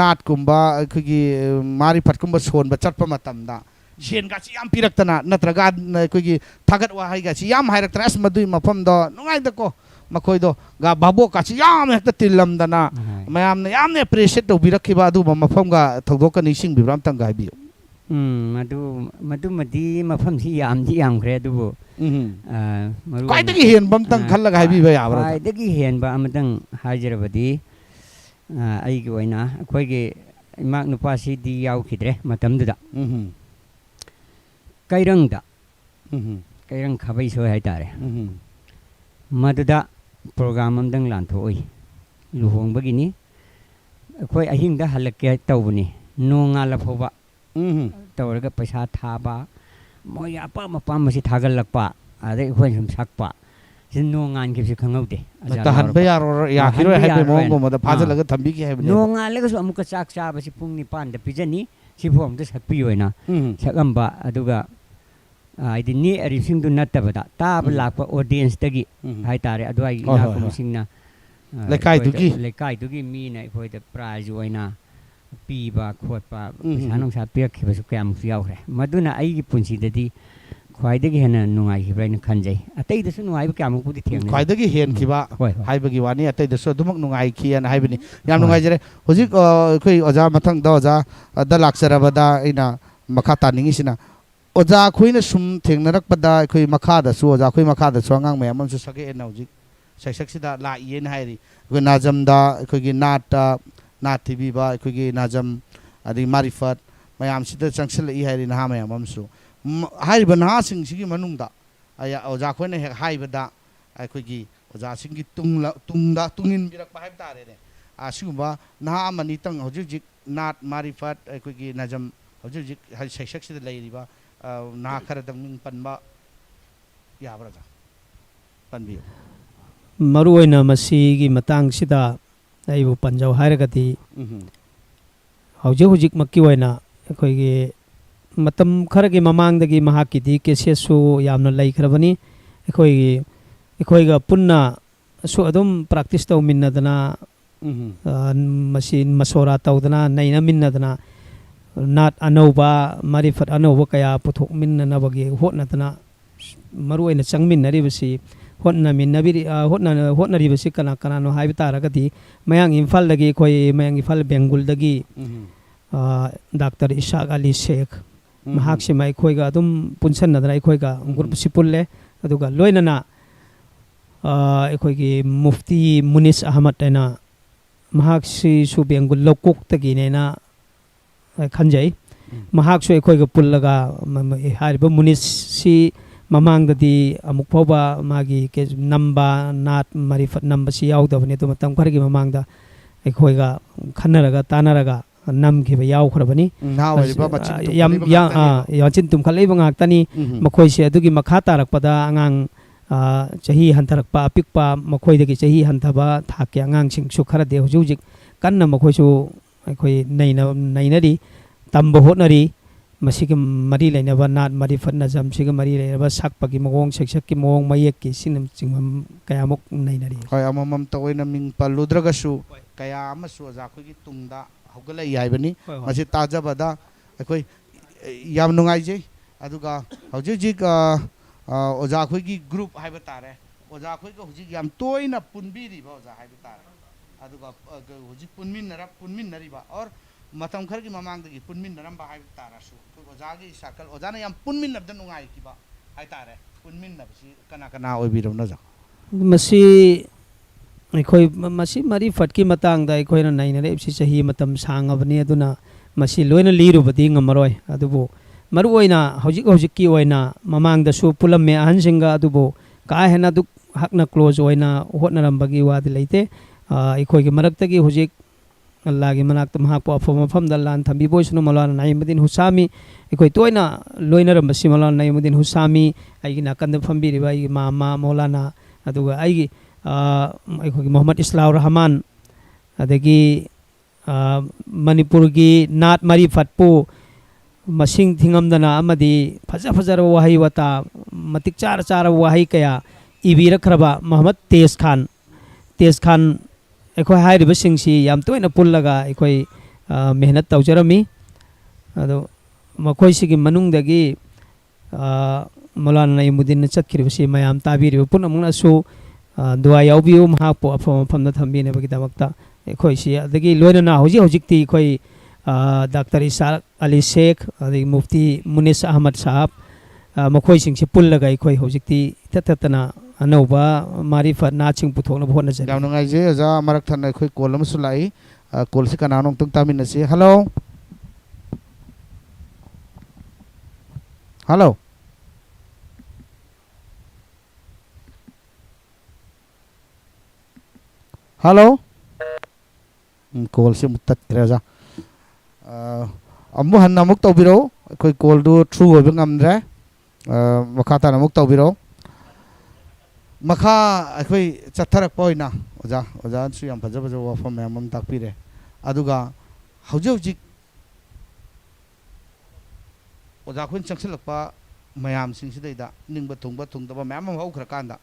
naat kumba koi gi marifat kumba son ba chat pa matam da shen ga si yam piraktana natraga koi gi thagat wa hai ga si yam hairak tras madui mafam do nungai da ko makoido ga babo ka chi yam hekta tilam dana mayam na yam ne appreciate to birakhiba adu mafam ga thogdok ka nising bibram tang ga bi madu madi mafam si yam ji yam khre du maru kai dagi hen bam tang khalla ga bi ba ya bra kai dagi hen ba amadang hajirabadi ai gi oina khoi gi imak nupa si di yaw khidre matam du da kairang da kairang khabai so hai tare maduda program amdang lanthoi luhong bagini khoi ahing da halak tawni nonga la phoba tawraga paisa thaba moya pa mapa masi thagal lakpa ade khoi sum sakpa sin nongan ki si khangaude ta han ba yaro ya hiro hai be mo mo da phajal laga thambi ki hai nonga lega su amuka chak cha ba si pung ni pan da pijani si phom da sakpi yoina sakamba aduga I didn't need a receiving to Natabata, Tab Lapa audience Tagi, Haitare, Adwai, Singna, ꯂꯩꯀꯥꯏꯗꯨꯒꯤ ꯃꯤꯅ ꯑꯩꯈꯣꯏꯗ prize ꯑꯣꯏꯅ ꯄꯤꯕ ꯈꯣꯠꯄ ꯄꯩꯁꯥ ꯅꯨꯡꯁꯥ ꯄꯤꯔꯛꯈꯤꯕꯁꯨ ꯀꯌꯥꯃꯨꯛꯁꯨ ꯌꯥꯎꯈ꯭ꯔꯦ ꯃꯗꯨꯅ ꯑꯩꯒꯤ ꯄꯨꯟꯁꯤꯗꯗꯤ ꯈ꯭ꯋꯥꯏꯗꯒꯤ ꯍꯦꯟꯅ ꯅꯨꯡꯉꯥꯏꯈꯤꯕ꯭ꯔꯥ ꯍꯥꯏꯅ ꯈꯟꯖꯩ ꯑꯇꯩꯗꯁꯨ ꯅꯨꯡꯉꯥꯏꯕ ꯀꯌꯥꯃꯨꯛꯄꯨꯗꯤ ꯊꯦꯡꯅꯩ ꯈ꯭ꯋꯥꯏꯗꯒꯤ ꯍꯦꯟꯈꯤꯕ ꯍꯥꯏꯕꯒꯤ ꯋꯥꯅꯤ ꯑꯇꯩꯗꯁꯨ ꯑꯗꯨꯃꯛ ꯅꯨꯡꯉꯥꯏꯈꯤꯑꯅ ꯍꯥꯏꯕꯅꯤ ꯌꯥꯝ ꯅꯨꯡꯉꯥꯏꯖꯔꯦ ꯍꯧꯖꯤꯛ ꯑꯩꯈꯣꯏ ꯑꯣꯖꯥ ꯃꯊꯪꯗ ꯑꯣꯖꯥꯗ ꯂꯥꯛꯆꯔꯕꯗ ꯑꯩꯅ ꯃꯈꯥ ꯇꯥꯅꯤꯡꯉꯤꯁꯤꯅ ꯑꯣꯖꯥ ꯑꯩꯈꯣꯏꯅ ꯁꯨꯝ ꯊꯦꯡꯅꯔꯛꯄꯗ ꯑꯩꯈꯣꯏ ꯃꯈꯥꯗꯁꯨ ꯑꯣꯖꯥ ꯑꯩꯈꯣꯏ ꯃꯈꯥꯗꯁꯨ ꯑꯉꯥꯡ ꯃꯌꯥꯝ ꯑꯃꯁꯨ ꯁꯛꯑꯦꯅ ꯍꯧꯖꯤꯛ ꯁꯩꯁꯛꯁꯤꯗ ꯂꯥꯛꯏꯌꯦꯅ ꯍꯥꯏꯔꯤ ꯑꯩꯈꯣꯏ ꯅꯥꯖꯝꯗ ꯑꯩꯈꯣꯏꯒꯤ ꯅꯥꯠ ꯊꯤꯕꯤꯕ ꯑꯩꯈꯣꯏꯒꯤ ꯅꯥꯖꯝ ꯑꯗꯒꯤ ꯃꯥꯔꯤꯐꯠ ꯃꯌꯥꯝꯁꯤꯗ ꯆꯪꯁꯤꯜꯂꯛꯏ ꯍꯥꯏꯔꯤ ꯅꯍꯥ ꯃꯌꯥꯝ ꯑꯃꯁꯨ ꯍꯥꯏꯔꯤꯕ ꯅꯍꯥꯁꯤꯡꯁꯤꯒꯤ ꯃꯅꯨꯡꯗ ꯑꯣꯖꯥ ꯑꯩꯈꯣꯏꯅ ꯍꯦꯛ ꯍꯥꯏꯕꯗ ꯑꯩꯈꯣꯏꯒꯤ ꯑꯣꯖꯥꯁꯤꯡꯒꯤ ꯇꯨꯡꯏꯟꯕꯤꯔꯛꯄ ꯍꯥꯏꯕ ꯇꯥꯔꯦꯅꯦ ꯑꯁꯤꯒꯨꯝꯕ ꯅꯍꯥ ꯑꯃꯅꯤꯇꯪ ꯍꯧꯖꯤꯛ ꯍꯧꯖꯤꯛ ꯅꯥꯠ ꯃꯥꯔꯤꯐꯠ ꯑꯩꯈꯣꯏꯒꯤ ꯅꯥꯖꯝ ꯍꯧꯖꯤꯛ ꯍꯧꯖꯤꯛ ꯁꯩꯁꯛꯁꯤꯗ ꯂꯩꯔꯤꯕ ꯅꯍꯥ ꯈꯔꯗꯪ ꯃꯤꯡ ꯄꯟꯕ ꯌꯥꯕ꯭ꯔꯥ ꯑꯣꯖꯥ ꯄꯟꯕꯤꯌꯨ ꯃꯔꯨꯑꯣꯏꯅ ꯃꯁꯤꯒꯤ ꯃꯇꯥꯡꯁꯤꯗ ꯑꯩꯕꯨ ꯄꯟꯖꯧ ꯍꯥꯏꯔꯒꯗꯤ ꯍꯧꯖꯤꯛꯃꯛꯀꯤ ꯑꯣꯏꯅ ꯑꯩꯈꯣꯏꯒꯤ ꯃꯇꯝ ꯈꯔꯒꯤ ꯃꯃꯥꯡꯗꯒꯤ ꯃꯍꯥꯛꯀꯤꯗꯤ ꯀꯦꯁꯦꯠꯁꯨ ꯌꯥꯝꯅ ꯂꯩꯈ꯭ꯔꯕꯅꯤ ꯑꯩꯈꯣꯏꯒ ꯄꯨꯟꯅꯁꯨ ꯑꯗꯨꯝ ꯄ꯭ꯔꯥꯛꯇꯤꯁ ꯇꯧꯃꯤꯟꯅꯗꯅ ꯃꯁꯤ ꯃꯁꯣꯔꯥ ꯇꯧꯗꯅ ꯅꯩꯅꯃꯤꯟꯅꯗꯅ ꯅꯥꯠ ꯑꯅꯧꯕ ꯃꯥꯔꯤꯐꯠ ꯑꯅꯧꯕ ꯀꯌꯥ ꯄꯨꯊꯣꯛꯃꯤꯟꯅꯅꯕꯒꯤ ꯍꯣꯠꯅꯗꯅ ꯃꯔꯨꯑꯣꯏꯅ ꯆꯪꯃꯤꯟꯅꯔꯤꯕꯁꯤ ꯍꯣꯠꯅꯔꯤꯕꯁꯤ ꯀꯅꯥꯅꯣ ꯍꯥꯏꯕ ꯇꯥꯔꯒꯗꯤ ꯃꯌꯥꯡ ꯏꯝꯐꯥꯜꯗꯒꯤ ꯑꯩꯈꯣꯏ ꯃꯌꯥꯡ ꯏꯝꯐꯥꯜ ꯕꯦꯡꯒꯨꯜꯗꯒꯤ ꯗꯥꯛꯇꯔ ꯏꯁꯥꯛ ꯑꯂꯤ ꯁꯦꯛ ꯃꯍꯥꯛꯁꯤꯃ ꯑꯩꯈꯣꯏꯒ ꯑꯗꯨꯝ ꯄꯨꯟꯁꯟꯅꯗꯅ ꯑꯩꯈꯣꯏꯒ ꯒ꯭ꯔꯨꯞꯁꯤ ꯄꯨꯜꯂꯦ ꯑꯗꯨꯒ ꯂꯣꯏꯅꯅ ꯑꯩꯈꯣꯏꯒꯤ ꯃꯨꯐꯇꯤ ꯃꯨꯅꯤꯁ ꯑꯍꯃꯠ ꯍꯥꯏꯅ ꯃꯍꯥꯛꯁꯤꯁꯨ ꯕꯦꯡꯒꯨꯜ ꯂꯧꯀꯣꯛꯇꯒꯤꯅꯦꯅ ꯈꯟꯖꯩ ꯃꯍꯥꯛꯁꯨ ꯑꯩꯈꯣꯏꯒ ꯄꯨꯜꯂꯒ ꯍꯥꯏꯔꯤꯕ ꯃꯨꯅꯤꯁꯁꯤ ꯃꯃꯥꯡꯗꯗꯤ ꯑꯃꯨꯛ ꯐꯥꯎꯕ ꯃꯥꯒꯤ ꯅꯝꯕ ꯅꯥꯠ ꯃꯔꯤꯐꯠ ꯅꯝꯕꯁꯤ ꯌꯥꯎꯗꯕꯅꯤ ꯑꯗꯨ ꯃꯇꯝ ꯈꯔꯒꯤ ꯃꯃꯥꯡꯗ ꯑꯩꯈꯣꯏꯒ ꯈꯟꯅꯔꯒ ꯇꯥꯟꯅꯔꯒ ꯅꯝꯈꯤꯕ ꯌꯥꯎꯈ꯭ꯔꯕꯅꯤ ꯃꯆꯤꯟ ꯇꯨꯝꯈꯠꯂꯛꯏꯕ ꯉꯥꯛꯇꯅꯤ ꯃꯈꯣꯏꯁꯦ ꯑꯗꯨꯒꯤ ꯃꯈꯥ ꯇꯥꯔꯛꯄꯗ ꯑꯉꯥꯡ ꯆꯍꯤ ꯍꯟꯊꯔꯛꯄ ꯑꯄꯤꯛꯄ ꯃꯈꯣꯏꯗꯒꯤ ꯆꯍꯤ ꯍꯟꯊꯕ ꯊꯥꯛꯀꯤ ꯑꯉꯥꯡꯁꯤꯡꯁꯨ ꯈꯔꯗꯤ ꯍꯧꯖꯤꯛ ꯀꯟꯅ ꯃꯈꯣꯏꯁꯨ ꯑꯩꯈꯣꯏ ꯅꯩꯅꯔꯤ ꯇꯝꯕ ꯍꯣꯠꯅꯔꯤ ꯃꯁꯤꯒ ꯃꯔꯤ ꯂꯩꯅꯕ ꯅꯥꯠ ꯃꯔꯤꯐꯠ ꯅꯖꯝꯁꯤꯒ ꯃꯔꯤ ꯂꯩꯅꯕ ꯁꯛꯄꯒꯤ ꯃꯑꯣꯡ ꯁꯩꯁꯛꯀꯤ ꯃꯑꯣꯡ ꯃꯌꯦꯛꯀꯤ ꯁꯤꯅꯆꯤꯡꯕ ꯀꯌꯥꯃꯨꯛ ꯅꯩꯅꯔꯤ ꯍꯣꯏ ꯑꯃꯃꯝꯇ ꯑꯣꯏꯅ ꯃꯤꯡ ꯄꯜꯂꯨꯗ꯭ꯔꯒꯁꯨ ꯀꯌꯥ ꯑꯃꯁꯨ ꯑꯣꯖꯥ ꯑꯩꯈꯣꯏꯒꯤ ꯇꯨꯡꯗ ꯍꯧꯒꯠꯂꯛꯏ ꯍꯥꯏꯕꯅꯤ ꯃꯁꯤ ꯇꯥꯖꯕꯗ ꯑꯩꯈꯣꯏ ꯌꯥꯝ ꯅꯨꯡꯉꯥꯏꯖꯩ ꯑꯗꯨꯒ ꯍꯧꯖꯤꯛ ꯑꯣꯖꯥ ꯑꯩꯈꯣꯏꯒꯤ ꯒ꯭ꯔꯨꯞ ꯍꯥꯏꯕ ꯇꯥꯔꯦ ꯑꯣꯖꯥ ꯑꯩꯈꯣꯏꯒ ꯍꯧꯖꯤꯛ ꯌꯥꯝ ꯇꯣꯏꯅ ꯄꯨꯟꯕꯤꯔꯤꯕ ꯑꯣꯖꯥ ꯍꯥꯏꯕ ꯇꯥꯔꯦ ꯑꯗꯨꯒ ꯍꯧꯖꯤꯛ ꯄꯨꯟꯃꯤꯟꯅꯔꯤꯕ ꯑꯣꯔ ꯃꯇꯝ ꯈꯔꯒꯤ ꯃꯃꯥꯡꯗꯒꯤ ꯄꯨꯟꯃꯤꯟꯅꯔꯝꯕ ꯍꯥꯏꯕ ꯇꯥꯔꯁꯨ ꯑꯩꯈꯣꯏ ꯑꯣꯖꯥꯒꯤ ꯁꯥꯔꯀꯜ ꯑꯣꯖꯥꯅ ꯌꯥꯝ ꯄꯨꯟꯃꯤꯟꯅꯕꯗ ꯅꯨꯡꯉꯥꯏꯈꯤꯕ ꯍꯥꯏꯇꯥꯔꯦ ꯄꯨꯟꯃꯤꯟꯅꯕꯁꯤ ꯀꯅꯥ ꯑꯣꯏꯕꯤꯔꯕꯅꯣ ꯑꯣꯖꯥ ꯃꯁꯤ ꯃꯔꯤꯐꯠꯀꯤ ꯃꯇꯥꯡꯗ ꯑꯩꯈꯣꯏꯅ ꯅꯩꯅꯔꯛꯏꯕꯁꯤ ꯆꯍꯤ ꯃꯇꯝ ꯁꯥꯡꯉꯕꯅꯤ ꯑꯗꯨꯅ ꯃꯁꯤ ꯂꯣꯏꯅ ꯂꯤꯔꯨꯕꯗꯤ ꯉꯝꯃꯔꯣꯏ ꯑꯗꯨꯕꯨ ꯃꯔꯨꯑꯣꯏꯅ ꯍꯧꯖꯤꯛꯀꯤ ꯑꯣꯏꯅ ꯃꯃꯥꯡꯗꯁꯨ ꯄꯨꯜꯂꯝꯃꯦ ꯑꯍꯟꯁꯤꯡꯒ ꯑꯗꯨꯕꯨ ꯀꯥ ꯍꯦꯟꯅ ꯑꯗꯨꯛ ꯍꯛꯅ ꯀ꯭ꯂꯣꯖ ꯑꯣꯏꯅ ꯍꯣꯠꯅꯔꯝꯕꯒꯤ ꯋꯥꯗꯤ ꯂꯩꯇꯦ ꯑꯩꯈꯣꯏꯒꯤ ꯃꯔꯛꯇꯒꯤ ꯍꯧꯖꯤꯛ ꯑꯜꯂꯥꯍꯒꯤ ꯃꯅꯥꯛꯇ ꯃꯍꯥꯛꯄꯨ ꯑꯐꯕ ꯃꯐꯝꯗ ꯂꯥꯟ ꯊꯝꯕꯤꯕ ꯑꯣꯏꯁꯅꯨ ꯃꯧꯂꯥꯅꯥ ꯅꯥꯏꯃꯨꯗꯤꯟ ꯍꯨꯁꯥꯃꯤ ꯑꯩꯈꯣꯏ ꯇꯣꯏꯅ ꯂꯣꯏꯅꯔꯝꯕꯁꯤ ꯃꯧꯂꯥꯅꯥ ꯅꯥꯏꯃꯨꯗꯤꯟ ꯍꯨꯁꯥꯃꯤ ꯑꯩꯒꯤ ꯅꯥꯀꯟꯗ ꯐꯝꯕꯤꯔꯤꯕ ꯑꯩꯒꯤ ꯃꯥꯃꯥ ꯃꯧꯂꯥꯅꯥ ꯑꯗꯨꯒ ꯑꯩꯒꯤ ꯑꯩꯈꯣꯏꯒꯤ ꯃꯣꯍꯝꯃꯗ ꯏꯁꯂꯥꯎ ꯔꯍꯃꯥꯟ ꯑꯗꯒꯤ ꯃꯅꯤꯄꯨꯔꯒꯤ ꯅꯥꯠ ꯃꯔꯤꯐꯠꯄꯨ ꯃꯁꯤꯡ ꯊꯤꯉꯝꯗꯅ ꯑꯃꯗꯤ ꯐꯖꯔꯕ ꯋꯥꯍꯩ ꯋꯥꯇꯥ ꯃꯇꯤꯛ ꯆꯥꯔꯕ ꯋꯥꯍꯩ ꯀꯌꯥ ꯏꯕꯤꯔꯛꯈ꯭ꯔꯕ ꯃꯣꯍꯝꯃꯗ ꯇꯦꯖ ꯈꯥꯟ ꯑꯩꯈꯣꯏ ꯍꯥꯏꯔꯤꯕꯁꯤꯡꯁꯤ ꯌꯥꯝ ꯇꯣꯏꯅ ꯄꯨꯜꯂꯒ ꯑꯩꯈꯣꯏ ꯃꯦꯍꯅꯠ ꯇꯧꯖꯔꯝꯃꯤ ꯑꯗꯣ ꯃꯈꯣꯏꯁꯤꯒꯤ ꯃꯅꯨꯡꯗꯒꯤ ꯃꯧꯂꯥꯅꯥ ꯅꯥꯏꯃꯨꯗꯤꯟꯅ ꯆꯠꯈꯤꯕꯁꯤ ꯃꯌꯥꯝ ꯇꯥꯕꯤꯔꯤꯕ ꯄꯨꯝꯅꯃꯛꯅꯁꯨ ꯗꯨꯋꯥ ꯌꯥꯎꯕꯤꯌꯨ ꯃꯍꯥꯛꯄꯨ ꯑꯐꯕ ꯃꯐꯝꯗ ꯊꯝꯕꯤꯅꯕꯒꯤꯗꯃꯛꯇ ꯑꯩꯈꯣꯏꯁꯤ ꯑꯗꯒꯤ ꯂꯣꯏꯅꯅ ꯍꯧꯖꯤꯛꯇꯤ ꯑꯩꯈꯣꯏ ꯗꯥꯛꯇꯔ ꯏꯁꯥꯛ ꯑꯂꯤ ꯁꯦꯛ ꯑꯗꯒꯤ ꯃꯨꯐꯇꯤ ꯃꯨꯅꯤꯁ ꯑꯍꯃꯠ ꯁꯥꯍꯕ ꯃꯈꯣꯏꯁꯤꯡꯁꯤ ꯄꯨꯜꯂꯒ ꯑꯩꯈꯣꯏ ꯍꯧꯖꯤꯛꯇꯤ ꯏꯊꯠꯇꯅ ꯑꯅꯧꯕ ꯃꯥꯔꯤꯐꯠ ꯅꯥꯠꯁꯤꯡ ꯄꯨꯊꯣꯛꯅꯕ ꯍꯣꯠꯅꯖꯔꯤ ꯌꯥꯝ ꯅꯨꯡꯉꯥꯏꯖꯩ ꯑꯣꯖꯥ ꯃꯔꯛ ꯊꯠꯅ ꯑꯩꯈꯣꯏ ꯀꯣꯜ ꯑꯃꯁꯨ ꯂꯥꯛꯏ ꯀꯣꯜꯁꯤ ꯀꯅꯥꯅꯣ ꯑꯝꯇꯪ ꯇꯥꯃꯤꯟꯅꯁꯤ ꯍꯜꯂꯣ ꯀꯣꯜꯁꯤ ꯑꯃꯨꯛ ꯇꯠꯈ꯭ꯔꯦ ꯑꯣꯖꯥ ꯑꯃꯨꯛ ꯍꯟꯅ ꯑꯃꯨꯛ ꯇꯧꯕꯤꯔꯛꯎ ꯑꯩꯈꯣꯏ ꯀꯣꯜꯗꯨ ꯊ꯭ꯔꯨ ꯑꯣꯏꯕ ꯉꯝꯗ꯭ꯔꯦ ꯃꯈꯥ ꯇꯥꯅ ꯑꯃꯨꯛ ꯇꯧꯕꯤꯔꯛꯎ ꯃꯈꯥ ꯑꯩꯈꯣꯏ ꯆꯠꯊꯔꯛꯄ ꯑꯣꯏꯅ ꯑꯣꯖꯥꯅꯁꯨ ꯌꯥꯝ ꯐꯖꯕ ꯋꯥꯐꯝ ꯃꯌꯥꯝ ꯑꯃ ꯇꯥꯛꯄꯤꯔꯦ ꯑꯗꯨꯒ ꯍꯧꯖꯤꯛ ꯑꯣꯖꯥ ꯑꯩꯈꯣꯏꯅ ꯆꯪꯁꯤꯜꯂꯛꯄ ꯃꯌꯥꯝꯁꯤꯡꯁꯤꯗꯩꯗ ꯅꯤꯡꯕ ꯊꯨꯡꯕ ꯊꯨꯡꯗꯕ ꯃꯌꯥꯝ ꯑꯃ ꯍꯧꯈ꯭ꯔꯀꯥꯟꯗ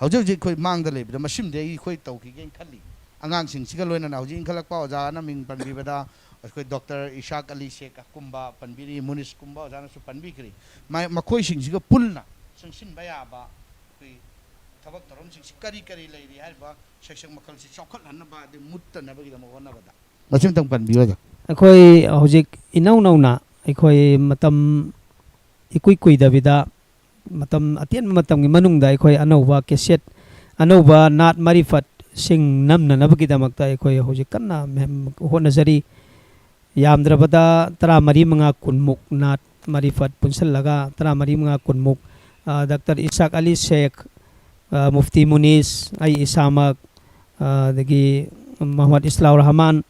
ꯍꯧꯖꯤꯛ ꯑꯩꯈꯣꯏ ꯃꯥꯡꯗ ꯂꯩꯕꯗ ꯃꯁꯤꯃꯗꯤ ꯑꯩꯈꯣꯏ ꯇꯧꯈꯤꯒꯦꯅ ꯈꯜꯂꯤ ꯑꯉꯥꯡꯁꯤꯡꯁꯤꯒ ꯂꯣꯏꯅꯅ ꯍꯧꯖꯤꯛ ꯏꯟꯈꯠꯂꯛꯄ ꯑꯣꯖꯥꯅ ꯃꯤꯡ ꯄꯟꯕꯤꯕꯗ ꯑꯩꯈꯣꯏ ꯗꯣꯛꯇꯔ ꯏꯁꯥꯛ ꯑꯂꯤ ꯁꯦꯈ ꯀꯨꯝꯕ ꯄꯟꯕꯤꯔꯤ ꯃꯨꯅꯤꯁ ꯀꯨꯝꯕ ꯑꯣꯖꯥꯅꯁꯨ ꯄꯟꯕꯤꯈ꯭ꯔꯤ ꯃꯈꯣꯏꯁꯤꯡꯁꯤꯒ ꯄꯨꯟꯅ ꯆꯪꯁꯤꯟꯕ ꯌꯥꯕ ꯑꯩꯈꯣꯏ ꯊꯕꯛ ꯊꯧꯔꯝꯁꯤꯡꯁꯤ ꯀꯔꯤ ꯀꯔꯤ ꯂꯩꯔꯤ ꯍꯥꯏꯔꯤꯕ ꯁꯦꯛꯁꯟ ꯃꯈꯜꯁꯤ ꯆꯥꯎꯈꯠꯍꯟꯅꯕ ꯑꯗꯩ ꯃꯨꯠꯇꯅꯕꯒꯤꯗꯃꯛ ꯍꯣꯠꯅꯕꯗ ꯃꯁꯤꯃꯇꯪ ꯄꯟꯕꯤꯌꯨ ꯑꯣꯖꯥ ꯑꯩꯈꯣꯏ ꯍꯧꯖꯤꯛ ꯏꯅꯧ ꯅꯧꯅ ꯑꯩꯈꯣꯏ ꯃꯇꯝ ꯏꯀꯨꯏ ꯀꯨꯏꯗꯕꯤꯗ ꯃꯇꯝ ꯑꯇꯦꯟꯕ ꯃꯇꯝꯒꯤ ꯃꯅꯨꯡꯗ ꯑꯩꯈꯣꯏ ꯑꯅꯧꯕ ꯀꯦꯁꯦꯠ ꯑꯅꯧꯕ ꯅꯥꯠ ꯃꯔꯤꯐꯠꯁꯤꯡ ꯅꯝꯅꯅꯕꯒꯤꯗꯃꯛꯇ ꯑꯩꯈꯣꯏ ꯍꯧꯖꯤꯛ ꯀꯟꯅ ꯍꯣꯠꯅꯖꯔꯤ ꯌꯥꯝꯗ꯭ꯔꯕꯗ 14 ꯀꯨꯟꯃꯨꯛ ꯅꯥꯠ ꯃꯔꯤꯐꯠ ꯄꯨꯟꯁꯤꯜꯂꯒ 14 ꯀꯨꯟꯃꯨꯛ ꯗꯥꯛꯇꯔ ꯏꯁꯥꯛ ꯑꯂꯤ ꯁꯦꯈ ꯃꯨꯐꯇꯤ ꯃꯨꯅꯤꯁ ꯑꯩ ꯏꯁꯥꯃꯛ ꯑꯗꯒꯤ ꯃꯣꯍꯝꯃꯗ ꯏꯁꯂꯥꯎ ꯔꯍꯃꯥꯟ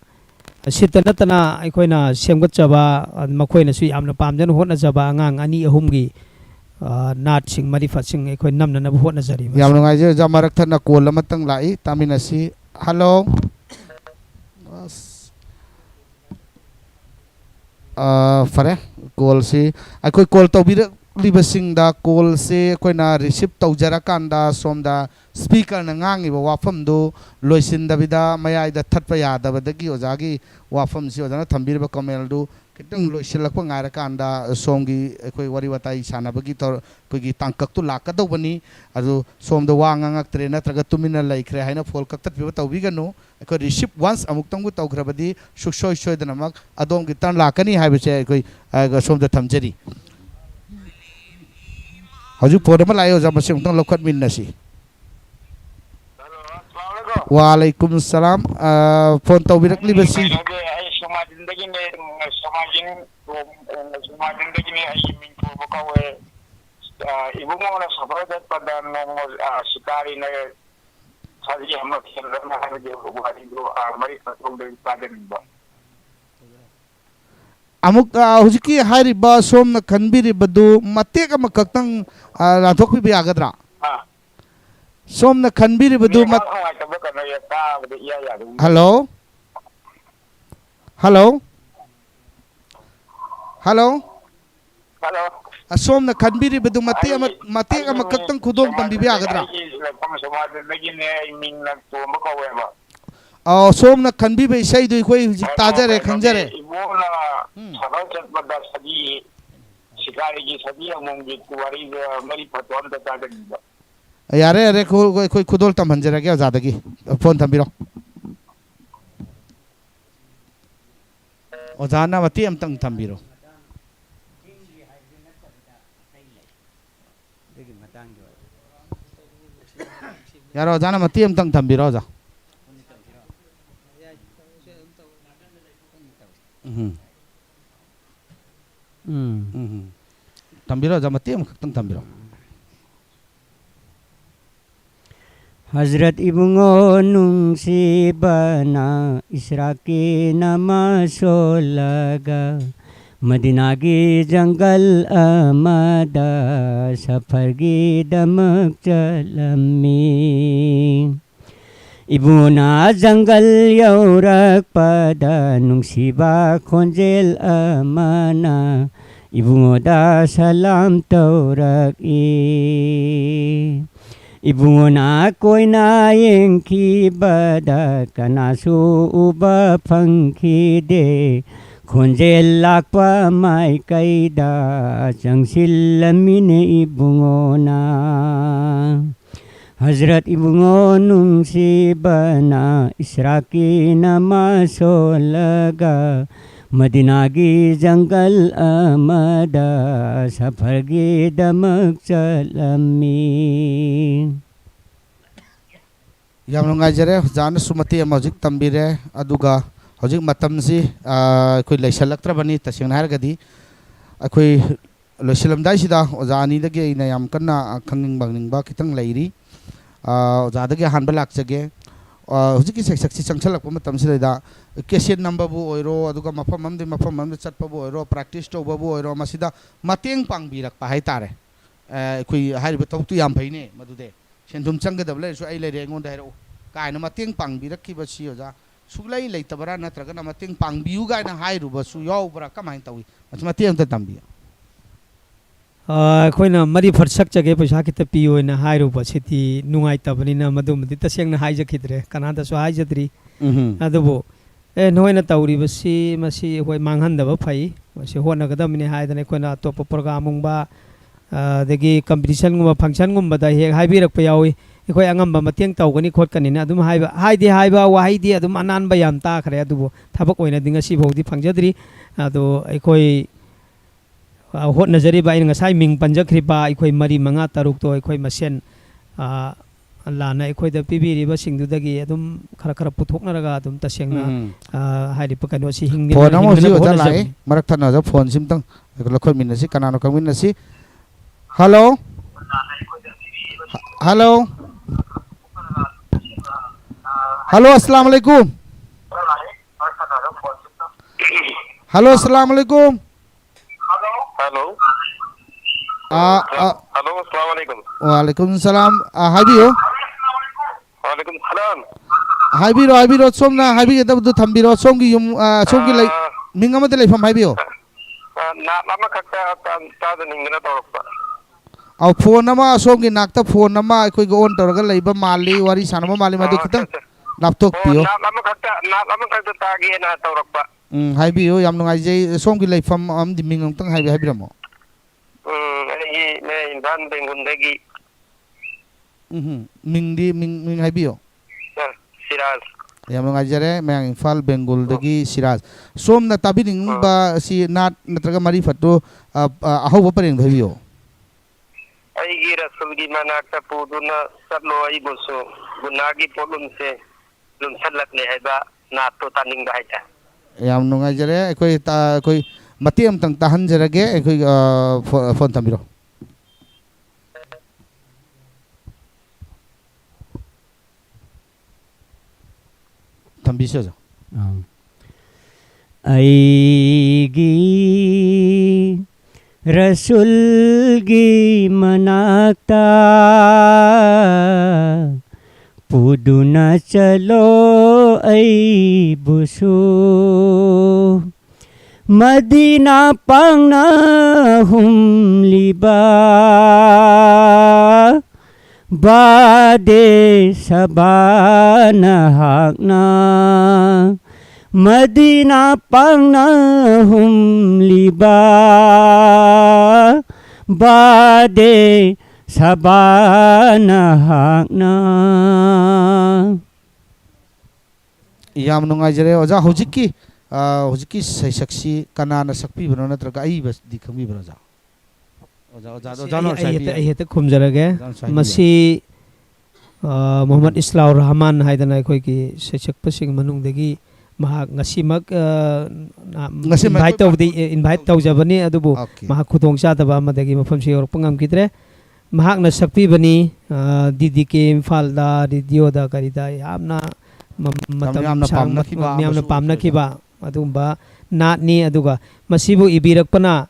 ꯁꯤꯇ ꯅꯠꯇꯅ ꯑꯩꯈꯣꯏꯅ ꯁꯦꯝꯒꯠꯆꯕ ꯃꯈꯣꯏꯅꯁꯨ ꯌꯥꯝꯅ ꯄꯥꯝꯖꯅ ꯍꯣꯠꯅꯖꯕ ꯑꯉꯥꯡ 2-3ꯒꯤ ꯅꯥꯠꯁꯤꯡ ꯃꯔꯤꯐꯠꯁꯤꯡ ꯑꯩꯈꯣꯏ ꯅꯝꯅꯅꯕ ꯍꯣꯠꯅꯖꯔꯤ ꯌꯥꯝ ꯅꯨꯡꯉꯥꯏꯖꯩ ꯑꯣꯖꯥ ꯃꯔꯛ ꯊꯠꯅ ꯀꯣꯜ ꯑꯃꯇꯪ ꯂꯥꯛꯏ ꯇꯥꯃꯤꯟꯅꯁꯤ ꯍꯜꯂꯣ ꯐꯔꯦ ꯀꯣꯜꯁꯤ ꯑꯩꯈꯣꯏ ꯀꯣꯜ ꯇꯧꯕꯤꯔꯛꯂꯤꯕꯁꯤꯡꯗ ꯀꯣꯜꯁꯦ ꯑꯩꯈꯣꯏꯅ ꯔꯤꯁꯤꯞ ꯇꯧꯖꯔꯀꯥꯟꯗ ꯁꯣꯝꯗ ꯁ꯭ꯄꯤꯀꯔꯅ ꯉꯥꯡꯉꯤꯕ ꯋꯥꯐꯝꯗꯨ ꯂꯣꯏꯁꯤꯟꯗꯕꯤꯗ ꯃꯌꯥꯏꯗ ꯊꯠꯄ ꯌꯥꯗꯕꯗꯒꯤ ꯑꯣꯖꯥꯒꯤ ꯋꯥꯐꯝꯁꯤ ꯑꯣꯖꯥꯅ ꯊꯝꯕꯤꯔꯤꯕ ꯀꯃꯦꯟꯗꯨ ꯈꯤꯇꯪ ꯂꯣꯏꯁꯤꯜꯂꯛꯄ ꯉꯥꯏꯔꯀꯥꯟꯗ ꯁꯣꯝꯒꯤ ꯑꯩꯈꯣꯏ ꯋꯥꯔꯤ ꯋꯥꯇꯥꯏ ꯁꯥꯟꯅꯕꯒꯤ ꯑꯩꯈꯣꯏꯒꯤ ꯇꯥꯡꯀꯛꯇꯨ ꯂꯥꯛꯀꯗꯧꯕꯅꯤ ꯑꯗꯨ ꯁꯣꯝꯗ ꯋꯥ ꯉꯥꯡꯉꯛꯇ꯭ꯔꯦ ꯅꯠꯇ꯭ꯔꯒ ꯇꯨꯃꯤꯟꯅ ꯂꯩꯈ꯭ꯔꯦ ꯍꯥꯏꯅ ꯐꯣꯜ ꯀꯛꯊꯠꯄꯤꯕ ꯇꯧꯕꯤꯒꯅꯨ ꯑꯩꯈꯣꯏ ꯔꯤꯁꯤꯞ ꯋꯥꯟꯁ ꯑꯃꯨꯛꯇꯪꯕꯨ ꯇꯧꯈ꯭ꯔꯕꯗꯤ ꯁꯨꯡꯁꯣꯏ ꯁꯣꯏꯗꯅꯃꯛ ꯑꯗꯣꯝꯒꯤ ꯇꯔꯟ ꯂꯥꯛꯀꯅꯤ ꯍꯥꯏꯕꯁꯦ ꯑꯩꯈꯣꯏ ꯁꯣꯝꯗ ꯊꯝꯖꯔꯤ ꯍꯧꯖꯤꯛ ꯐꯣꯟ ꯑꯃ ꯂꯥꯛꯑꯦ ꯑꯣꯖꯥ ꯃꯁꯤ ꯑꯃꯨꯛꯇꯪ ꯂꯧꯈꯠꯃꯤꯟꯅꯁꯤ वालेकुम सलाम फोन तौबिरक्लिबसी अमुक हुजिकी हारिबा सोमना खनबिरिबदु मतेक अमा कक्तंग लाथोकपिबा यागद्रा सोमना खनबिरिबदु हेलो हेलो हेलो हेलो सोमना खनबिरिबदु मतेक अमा कक्तंग खुदोम तंबिबा यागद्रा सोमना खनबिबा इसैदु अखोई हुजिक ताजरे खंजरे यारे यारे कोई खुदोल तमहंजरगे ओजादगी फोन थंबिरो ओजाना मती अमतंग थंबिरो यार ओजाना मती अमतंग थंबिरो ओजा थंबिरो ओजा मती अमतंग थंबिरो हजरत इबुंगो नुंसीबना इसराकी नमासोलगा मदीना की जंगल अमदा सफर की दमक चलमी इबुना जंगल यौरक पदा नुंसीबा खोंजेल अमना इबुंगोदा सलाम तौरक इबुंगोना कोइना येंखी बदा कनासु उबा फंखी दे खोंजेल लाकपा माई कैदा चंगसिलमिने इबुंगोना हजरत इबुंगो नुंसीबना इसराकी नमासोलगा मदीना की जंगल अमदा सफर की दमक चलमी याम नुंगाइजरे जान सुमति अमजिक तंबिरे अदुगा हजिक मतमसी अखोई लैसलक्त्रबनी तसेंगना हारगदी अखोई लैसलमदाइसिदा ओजानीदगे इना याम कन्ना खंगिंगबंगिंगबा खितंग लैरी ओजादगे हानबा लाक्चगे हुजिकी सेक्सक्सी चंगछलकपा मतमसिदा केसेट नंबरबु ओइरो अदुगा मफम अमदे चटपबु ओइरो प्रैक्टिस तौबबु ओइरो मसिदा मतेंग पांगबिरकपा हाइतारे अखोई हारिबा तौतु याम फैने मदुदे सेंथुम चंगदब लेसु आई लेरे एंगोंदा हेरो कायना मतेंग पांगबिरक्किबसि ओजा सुगलाई लेतबरा नत्रगना मतेंग पांगबियु गायना हाइरुबसु यावबरा कमाइन तौई मतेंग त तंबि ꯑꯩꯈꯣꯏꯅ ꯃꯔꯤ ꯐꯠ ꯁꯛꯆꯒꯦ ꯄꯩꯁꯥ ꯈꯤꯇ ꯄꯤꯌꯣ ꯍꯥꯏꯅ ꯍꯥꯏꯔꯨꯕꯁꯤꯗꯤ ꯅꯨꯡꯉꯥꯏꯇꯕꯅꯤꯅ ꯃꯗꯨꯃꯗꯤ ꯇꯁꯦꯡꯅ ꯍꯥꯏꯖꯈꯤꯗ꯭ꯔꯦ ꯀꯅꯥꯗꯁꯨ ꯍꯥꯏꯖꯗ꯭ꯔꯤ ꯑꯗꯨꯕꯨ ꯅꯣꯏꯅ ꯇꯧꯔꯤꯕꯁꯤ ꯃꯁꯤ ꯑꯩꯈꯣꯏ ꯃꯥꯡꯍꯟꯗꯕ ꯐꯩ ꯃꯁꯤ ꯍꯣꯠꯅꯒꯗꯕꯅꯤ ꯍꯥꯏꯗꯅ ꯑꯩꯈꯣꯏꯅ ꯑꯇꯣꯞꯄ ꯄ꯭ꯔꯣꯒ꯭ꯔꯥꯝꯒꯨꯝꯕ ꯑꯗꯒꯤ ꯀꯝꯄꯤꯇꯤꯁꯟꯒꯨꯝꯕ ꯐꯪꯁꯟꯒꯨꯝꯕꯗ ꯍꯦꯛ ꯍꯥꯏꯕꯤꯔꯛꯄ ꯌꯥꯎꯏ ꯑꯩꯈꯣꯏ ꯑꯉꯝꯕ ꯃꯇꯦꯡ ꯇꯧꯒꯅꯤ ꯈꯣꯠꯀꯅꯤꯅ ꯑꯗꯨꯝ ꯍꯥꯏꯕ ꯋꯥꯍꯩꯗꯤ ꯑꯗꯨꯝ ꯑꯅꯥꯟꯕ ꯌꯥꯝ ꯇꯥꯈ꯭ꯔꯦ ꯑꯗꯨꯕꯨ ꯊꯕꯛ ꯑꯣꯏꯅꯗꯤ ꯉꯁꯤꯐꯥꯎꯗꯤ ꯐꯪꯖꯗ꯭ꯔꯤ ꯑꯗꯣ ꯑꯩꯈꯣꯏ ꯍꯣꯠꯅꯖꯔꯤꯕ ꯑꯩꯅ ꯉꯁꯥꯏ ꯃꯤꯡ ꯄꯟꯖꯈ꯭ꯔꯤꯕ ꯑꯩꯈꯣꯏ 3, 5, 6ꯇꯣ ꯑꯩꯈꯣꯏ ꯃꯁꯦꯟ ꯂꯥꯟꯅ ꯑꯩꯈꯣꯏꯗ ꯄꯤꯕꯤꯔꯤꯕꯁꯤꯡꯗꯨꯗꯒꯤ ꯑꯗꯨꯝ ꯈꯔ ꯄꯨꯊꯣꯛꯅꯔꯒ ꯑꯗꯨꯝ ꯇꯁꯦꯡꯅ ꯍꯥꯏꯔꯤꯕ ꯀꯩꯅꯣꯁꯤ ꯐꯣꯟ ꯑꯃ ꯍꯧꯖꯤꯛ ꯑꯣꯖꯥ ꯂꯥꯛꯑꯦ ꯃꯔꯛ ꯊꯠꯅꯖ ꯐꯣꯟ ꯁꯤꯝꯇꯪ ꯂꯧꯈꯠꯃꯤꯟꯅꯁꯤ ꯀꯅꯥꯅꯣ ꯈꯪꯃꯤꯟꯅꯁꯤ ꯍꯜꯂꯣ ꯍꯜꯂꯣ هلو السلام عليكم هلو السلام عليكم हेलो हेलो अस्सलाम वालेकुम وعليكم السلام هايبيو वालेकुम सलाम هايبيرو सोमना हाइबीगदबदु थंबिरो सोमगी युम सोमगी लै मिंग अमदे लैफम हाइबियो ना लमा खक्ता ताद निंगना तोरपा औ फोन नमा सोमगी नाकता फोन नमा अखोय गो ऑन तोरगा लैबा माली वारी सानमा माली मदु खितंग लैपटॉप पियो ना लमा खक्ता तागे ना तोरपा हाइबियो याम नुंगाइजे सोमगी लैफम अमदि मिंग अंतंग हाइबिरमो ये मैं इंसान बेंगुंदगी मिंग हाइबियो सिराज याम नुंगाइजरे मैं इम्फाल बेंगुल दगी सिराज सोमना ताबिनिंग बा सि नाट नत्रगा मारिफतो अहोबो परेंग भाइबियो Eigi Rasulgi manakta puduna sablo aibusu gunagi polum se lum salat le haiba nato taning ba haita yam nungajare koi mati am tang tahan jarage koi phone tambiro tambisho ja Eigi Rasulgi manakta puduna chalo aibusu Madina pangna humliba bade sabana hakna Madina pangna humliba bade sabana hakna yam nungajare oja hojiki saksi kanana sakpi bano natraga ai bas dikhami bano ja oja no ai hete khumjarage masi Muhammad Islaur Rahman haidana khoi ki sechakpasing manungdagi mahak ngasimak invite tawjabani adubu mahak khutong chadaba amadagi mafam se yorok pangam kidre mahak na sakpi bani DDK Imphal da radio da karida yamna matam pamna khiba adumba natni aduga masibu ibirakpana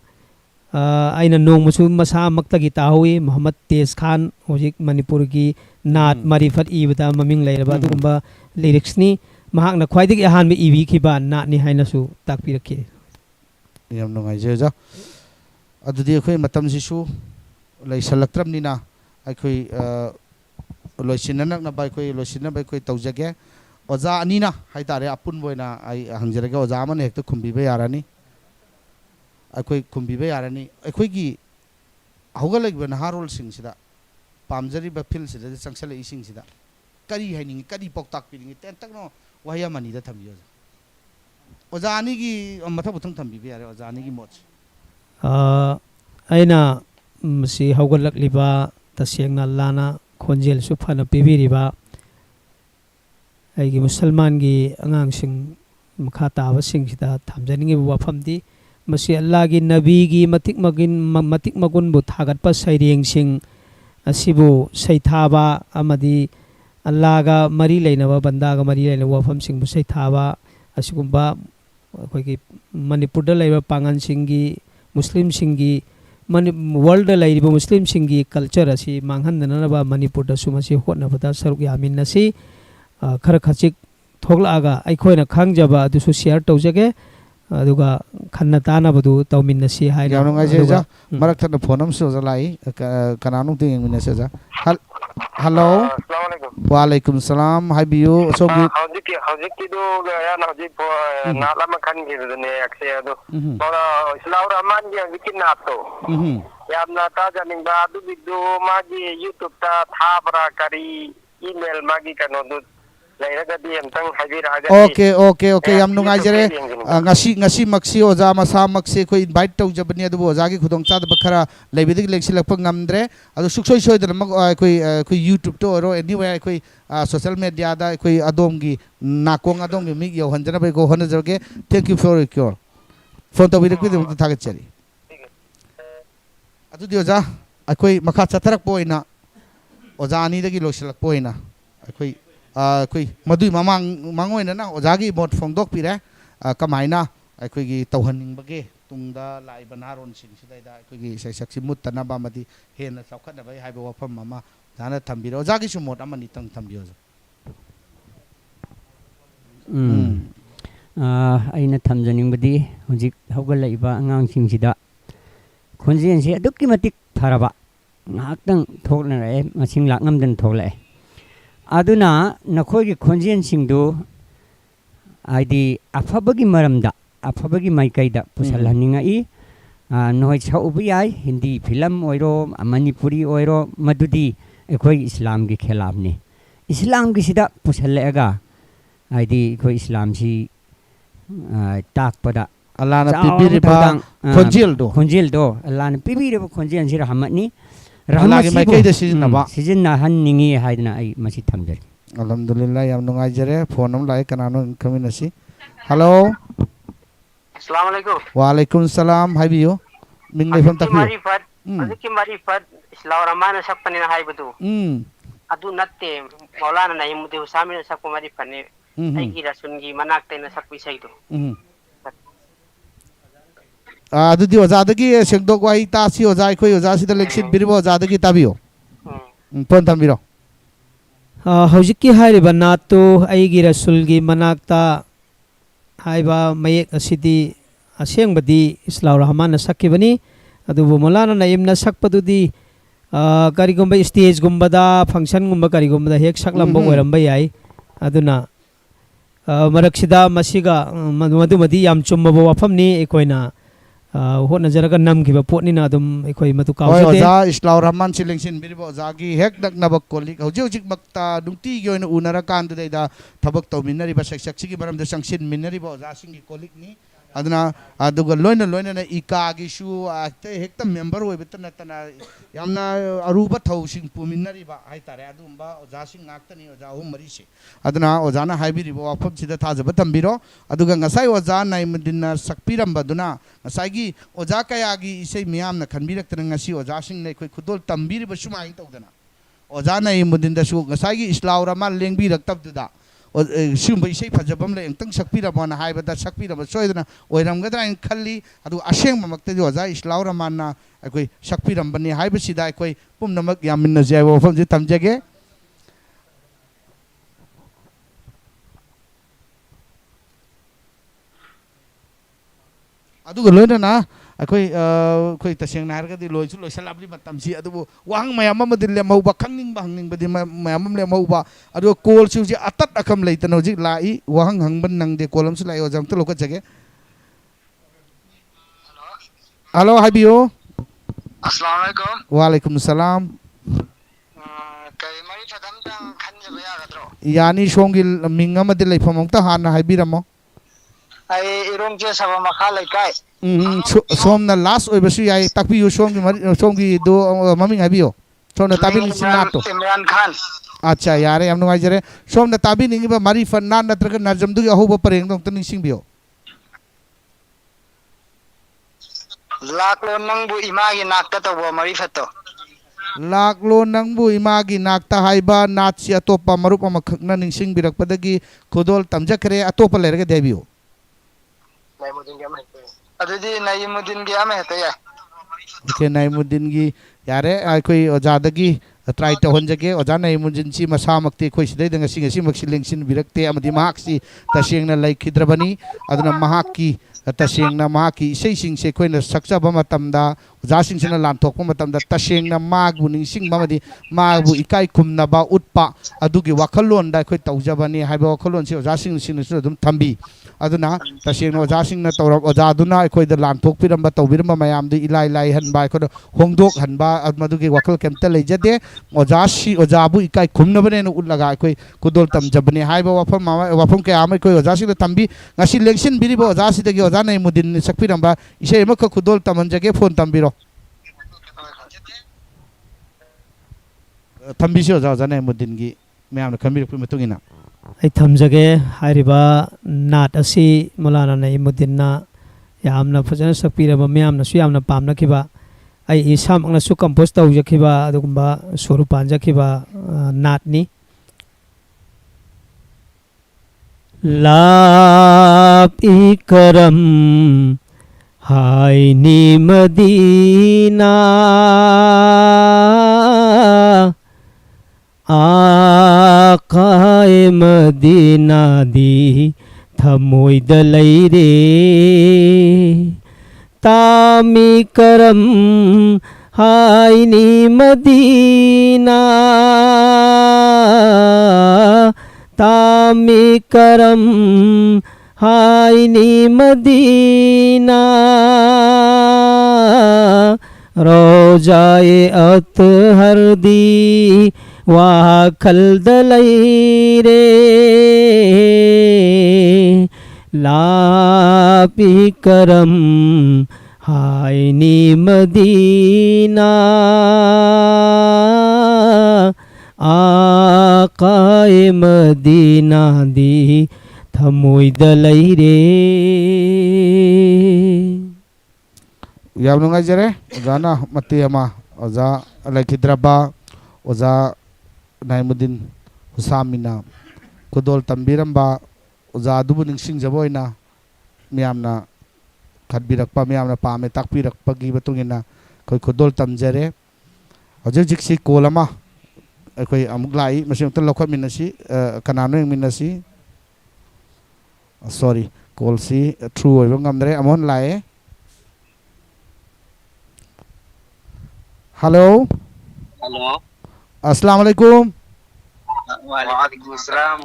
aina nongmusu masa maktagi tahui Muhammad Tez Khan hojik Manipur ki Naat Marifat ibada maming lairaba adumba lyrics ni mahakna khwaidagi ahanba ibi khiba natni hainasu takpirakki yam nungaije ja adudi akhoi matam sisu laisalakramnina akhoi loisinnak na bai khoi loisinna bai khoi tawjage oja anina haitare apun boina ai hangjaraga oja amane hekta khumbiba yarani akhoi khumbiba yarani akhoi gi haugalegba naharol singsida pamjari ba fil sida changsala ising sida kari haining kari poktak pining tentakno wahya mani da thambiyo oja ani gi matha buthang thambiba yare oja ani gi moch aina si haugalakliba tasengna lana khonjel su phana pibiriba aigi musalman gi angang sing makha taba sing sida thamjaningi wafamdi masi Allah gi nabi gi matik magun bu thagat pa saireng sing asibu saithaba amadi Allah ga mari leinaba banda ga mari leina wafam sing bu saithaba asigumba khoi gi Manipur da leiba pangan singi Muslim singi world da leiba Muslim singi culture asi manghandana ba Manipur da sumasi hotna bada saruk yamin nasi khara khachik thoglaga aikhoina khangjaba adusu share tawjage aduga khanna tanabadu tawminnasi haina yamnu ngai jeja marak thana phone am so jalai kananu ting min se ja hello wa alaikum salam habiyo so hawjiki do ya na hawjik na lama khan gi ne akse ado bora islau rahman gi wikin na to yamna ta janing ba du bidu magi youtube ta thabra kari email magi kanodu okay yam nungai jare ngasi maksi oja masa maksi ko invite tau jabani adu oja gi khudong cha da khara lebidik leksilak pa ngamdre adu suksoi soi da koi youtube to oro anywhere koi social media da koi adom gi nakong adom gi mi yo hanjana bai ko hona jage thank you for your call phone to bidik bidik thagat chari adu di oja koi makha chatharak poina oja ani da gi losilak poina koi koi madui mamang mangoi na ojagi bot phongdok pire kamaina aikoi gi tawhaning bage tungda lai banaron sing sidai da aikoi gi saisaksi muttana ba madi hena saukhatna bai haiba wafam mama dana thambira ojagi su mot amani tang thambiyo aina thamjaning badi hojik haugal laiba angang sing sida khonjen se adukki matik tharaba ngaktang thokna re masing lakngam den thoklai aduna nakhoi khonjen singdu aidi afabagi maramda afabagi maikaida pusalhaninga i noi chaubi ai hindi film oiro manipuri oiro madudi ekhoi islam gi khelabni islam gi sida pusalega aidi ekhoi islam si takpada Allah na pibiriba khonjel do Allah na pibiriba khonjel si rahmatni rahmagi mai kai da season ba season na han ningi haidna ai masi thamjari alhamdulillah yam nungai jare phone am lai kanano kaminasi hello assalamu alaikum wa alaikum salam habiyo min lai fam takbi marifat aziki marifat islau rahman sakpani na haibadu adu natte maulana naeemiddin usami na sakpa marifat ne Eigi Rasulgi manakta na sakpi saidu adudi ojadagi sengdok wai ta si ojai khoi oja sida leksin biribo ojadagi tabiyo pon thambiro hawjiki hairiba nato Eigi Rasulgi manakta haiba mayek asidi asengbadi islau rahman sakibani adubu maulana naeem na sakpadudi karigumba stage gumbada function gumba karigumba hek saklamba oiramba yai aduna maraksida masiga madumadi yam chummaba wafamni ekoina hona jaraga namgiba potnina adum ekhoi matu kaujate oja islau rahman silengsin biribo jagi hek dak nabak kolik hojik makta dungti yoina unara kandu da thabak tawminari ba saksaki baramda sangsin minari bo ja singi kolik ni aduna aduga loina na ika gi shu ate hekta member oi betna tana yamna aruba thau sing puminari ba hai tare adumba oja sing ngaktani oja hum mari se aduna ojana haibiri bo afam sida thajaba tambiro aduga ngasai oja naeemiddin sakpiram baduna ngasai gi oja kaya gi isei miyam na khanbirak tana ngasi oja sing nei khoi khudol tambiri ba sumai tawdana oja naeemiddin da su ngasai gi islau rahman lengbi raktab duda sumba isei phajabam le engtang sakpira bona haibada sakpira ba soidana oiramgadra in khalli adu aseng mamakta di oja islau rahman na akoi sakpiram bani haiba sida akoi pumnamak yaminna jai wo pham ji tamjage aduga loina na akoi koi taseng na harga di loisu loisalabli matam si adu wang mayam madil le mau ba khangning ba hangning badi mayam le mau ba adu call su ji atat akam leitan hoji lai wang hangban nang de kolam su lai ojang to loka jage hello habiyo assalamu alaikum wa alaikum salam kai mari fadam tang khanjaba ya gadro yani shongi minga madil lai famong ta hana haibiramo ai irong je saba makha lai kai somna last oi basu yai takpi yu shongi do maming habiyo somna tabin sinato Imran Khan acha yare am nungai jare somna tabin ingi ba mari fannan natraga najam du ahu ba pareng dong taning singbiyo laklo nangbu imagi nakta to bo marifat to laklo nangbu imagi nakta haiba natsi atopa marup ama khakna ningsing birakpadagi khodol tamjakre atopa lerga debiyo adudi Naeemiddin gi ame heta ya ke Naeemiddin gi yare koi ojadagi try to honjage oja Naeemiddin si masa makti khoi sidai danga singa si maksilengsin birakte amadi mahak si tasengna lai khidrabani aduna mahak ki तसेंगना माकी इसेसिंगसे Koyna सक्चबा मतमदा ओजासिंगसिना लानथोकपा मतमदा तसेंगना मागबु निंगसिंगबा मदि मागबु इकाई खुमनाबा उटपा अदुगी वाखलोनदा कोइ तौजबनी हाइबा वाखलोनसे ओजासिंगसिनसु अदुम थंबी अदुना तसेंगना ओजासिंगना तौरब ओजादुना अखोइदा लानथोकपिरंबा तौबिरंबा मयामदि इलाइ लाइ हनबा अखोद होंदोक हनबा मदुगी वाखल केमता लेजदे ओजासी ओजाबु इकाई खुमनबने उटलगा अखोइ कुदोल तमजबनी हाइबा वाफम के आम अखोइ ओजासिंगना Thumby ngasi lengsin biribo ojasidagi oja Naeemiddin sakpiramba isai amaka kudol tamanjage phone tambiro thambisi oja Naeemiddin gi ma'am खमीर मतुंगिना ai thamjage hariba nat asi mulana Naeemiddin yamna phajana sakpiraba myamna su yamna pamna khiba ai isamna su compose tawjakhiba adugumba sorupan jakhiba nat ni लाप Ikram हाय नी Medina आकाए Medina दी थमोइद लैरे तामी करम हाय नी Medina तामी करम हायनी Medina रोजाए Athar दी वाह खलदलई रे लापी करम हायनी मदीना आकाए मदीना दी थमोइद लैरे याम नुंगाई जरे ओजाना मते अमा ओजा अलैखिद्रबा ओजा Naeemiddin हुसामिना कुदोल तंबीरंबा ओजा दुबु निंगसिंगजबोइना मियामना खदबिरकपा मियामना पामे ताकपिरकपगी बतुंगिना कोइ कुदोल तमजरे हजि जिक्सी कोलमा अखोई अमुक लाई मसिंग तल लखो मिनसी कनानो मिनसी sorry call C true होइबो ngamdre amon लाए हेलो हेलो अस्सलाम वालेकुम वालेकुम अस्सलाम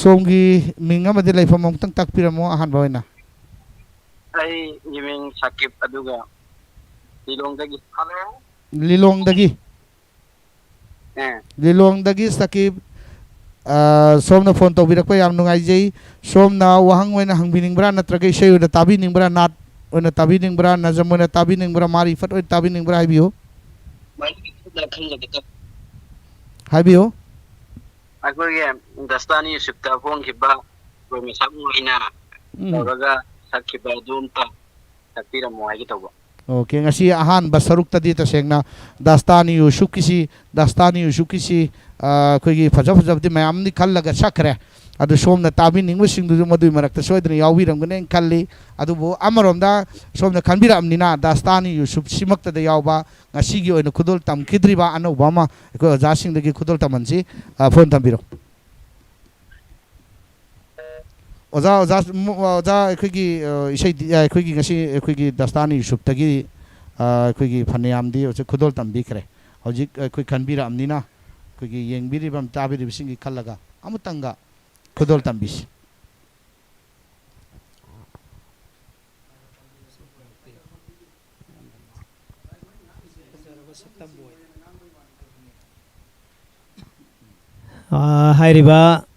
सोमगी मिंगा मदि लाइफम मोंतंग ताकपिरमो अहान बावैना आई यमिंग साकिब अदुगा लिलोंगदगी हेलो लिलोंगदगी लिलोंगदगी साकिब सोमना फोन तौबिरकपा याम नुंगाइजै सोमना वहांग ओइना हंबिनिंगब्रा नत्रगे इसै ओइना ताबिनिंगब्रा नाट ओइना ताबिनिंगब्रा नजम ओइना ताबिनिंगब्रा मारिफत ओइना ताबिनिंगब्रा हाइबियो हाइबियो अखोगे दस्तानी यूसुफ ता फोन खिबा कोइ मिसाब मोइना तौरगा साकिबा दुमता ताकपिरमो हाइगे तौबा okay ngasi ahan basaruk tadi tasengna Dastane Yusuf kisi koigi faja di mayam ni khallaga sakre adu somna tabi ningbu singdu madu marakta soidna yawbiramgane khalli adu bo amaromda somna khanbiramnina Dastane Yusuf simakta da yawba ngasi gi oina khudol tamkidriba anobama ko jasingdagi khudol tamansi phone tambiro ओजा ओजा ओजा अखोगी इसै अखोगी ngasi अखोगी Dastane Yusuf tagi अखोगी फनेयामदी ओसे खुदोल तंबिखरे हौजिक अखोई खनबिरामनिना अखोगी येंगबिरिबम ताबिरिबसिंगी खल्लगा अमुतंगा खुदोल तंबिस हाइरिबा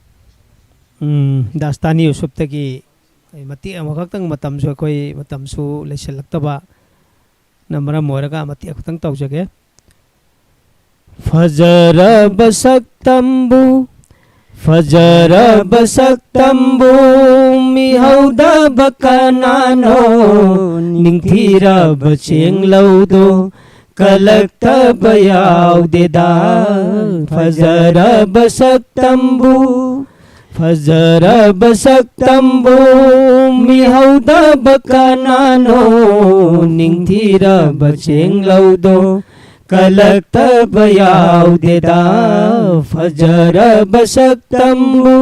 Dastane Yusuf tagi mati amakakang matamsu akoy matamsu leselakaba namara moraga mati akutang tawjage fajara basak tambu mihauda bakanano ningthira bacheng laudo kalakta bayaw deda fajara basak tambu Fajara basak tambu mihauda bakanano ningthira bacheng laudo kalakta bayaw deda fajara basak tambu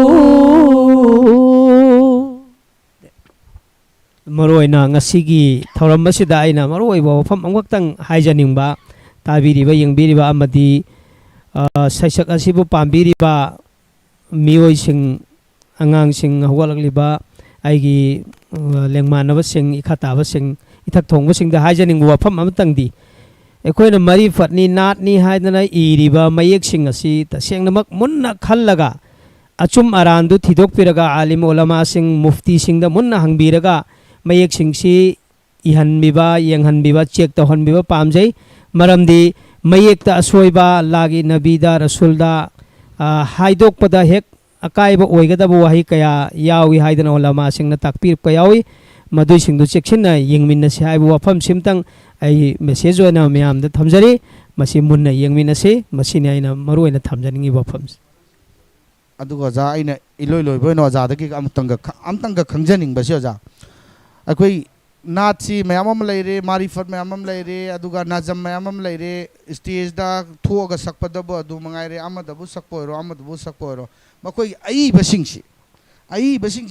Maroina ngasigi thauram basida aina maroi ba wafam amwaktang haijaningba tabiriba yengbiriba amadi saisak asibu pambiriba mioi sing angang sing hawalagliba aigi lengmanaba sing ikhataba sing ithak thongba sing da haijaning wafam amatangdi ekoina marifat ni naat ni haidana iriba mayek sing asi tasengnamak munna khallaga achum arandu thidok piraga alim ulama sing mufti sing da munna hangbiraga mayek sing si ihanbiba yenghanbiba check tawhanbiba pamjai maramdi mayek ta asoiba lagi nabida rasulda haidok pada hek akaiba oigadaba wahi kaya yawi haidana ulama sing na takpir kayawi madui sing du cheksinna yengminna si haibu wafam simtang ai message oina myam da thamjari masi munna yengminna si masini aina maru oina thamjaningi wafam aduga za aina iloi loi boino za da ki amtanga khangjaning basi za akoi naatsi mayamam leire marifat mayamam leire aduga nazam mayamam leire stage da thuoga sakpadabo adu mangaire amadabu sakpoiro amadabu sakpoiro makoi ai basingsi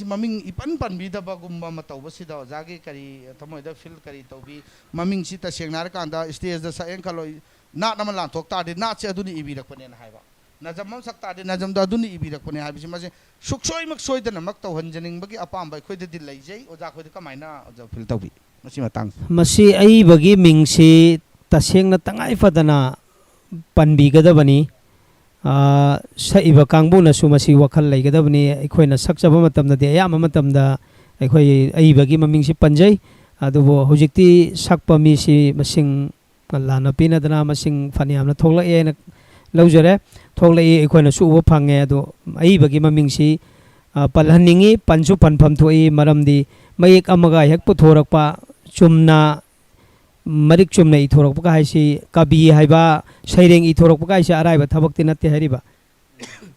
maming ipan panbidaba gumba matawba sida ozagi kari thamoida fil kari tawbi maming si ta sengnar kanda stage da saeng kaloi na naman lan thok ta de na che aduni ibirakpane na haiba najam sakta de najam da aduni ibirakpane haibisi mase suksoi mak soidana mak tawhanjaning bagi apamba khoi de dil laijai oja khoi de kamaina oja fil tawbi masi matang masi ai bagi mingsi tasengna tangai fadana panbigadabani saiba kangbuna su masi wakhal laigadabani aikoina sakjaba matamda de ayama matamda aikoi ai bagi mamingsi panjai adubo hojikti sakpa mi si masing lana pinadana masing faniamna thogla ena laujare thogla aikoina su uba phange adu ai bagi mamingsi palhaningi pansu panpham thoi maramdi mayek amaga hek puthorakpa chumna marik chumna ithorakpa ka haisi kabi haiba saireng ithorakpa ka haisi araiba thabakti natte hariba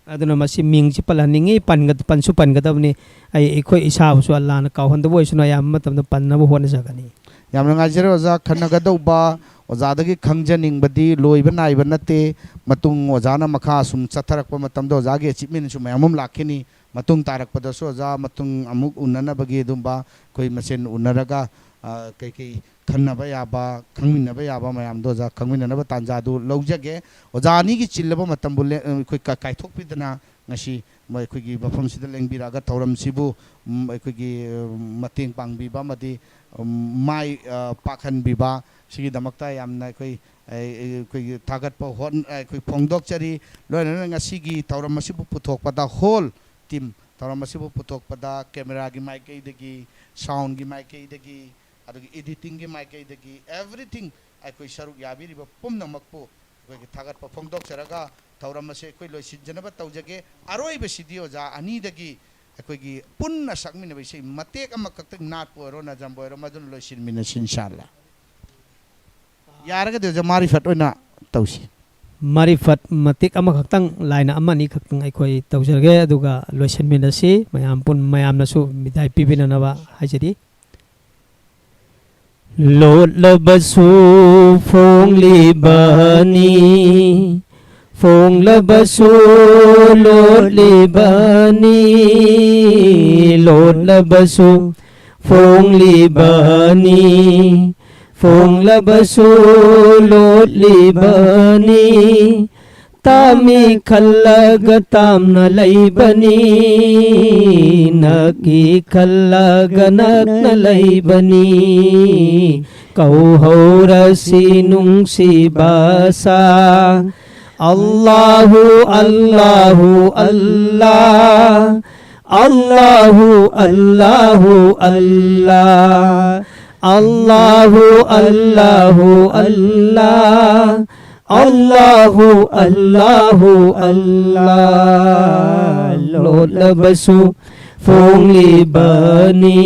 aduna masi mingsi palhaningi pansu pangadabni ai ekhoi isabusu Allah na kawhanda boisuna yam matamda pannabu hona jagani yamna ngajere oza khanagadauba ozadagi khangjaningba loiba naiba natte matung ozana makha sum chatharakpa matamda ozagi achievement su mayamum lakhini matung tarakpada so oza matung amuk unanabagi dumba koi masen unaraga kai khannaba yaba khangminaba yaba mayam do za khangminaba tanjadu laujage ozani gi chillaba matam bulle koi kaithokpidana ngasi mai koi gi bafam sida lengbiraga tauram sibu koi gi mateng pangbiba madi mai pakhan biba sigi damakta yamna koi thagat pa hon koi phongdok chari loina ngasi gi tauram sibu puthokpada hol tim tauram sibu puthokpada camera gi mic degi sound gi mic degi adugi editing gi mic degi everything koi saruk yabiri ba pumna makpo koi thagat pa phongdok charaga tauram se koi loi sinjanaba taujage aroi be sidio ja ani degi koi punna sakmina be sei matek ama kakta nat poiro na jamboiro madun loi sinmina inshallah yaraga de marifat oina tausi marifat matik ama khaktang laina ama ni khaktang aikoi tawjarge aduga loisan minasi mayam pun mayam nasu midai pibina nawa hajari lot labasu phong libani phong labasu lot libani lot labasu phong libani phong labasu lot libani tami khallaga tamna laibani naki khallaga nakna laibani kau haurasi nungsi basa Allahu Allahu Allah Allahu Allahu Allah Allahu Allahu Allah Allahu Allahu Allah lot labasu phong libani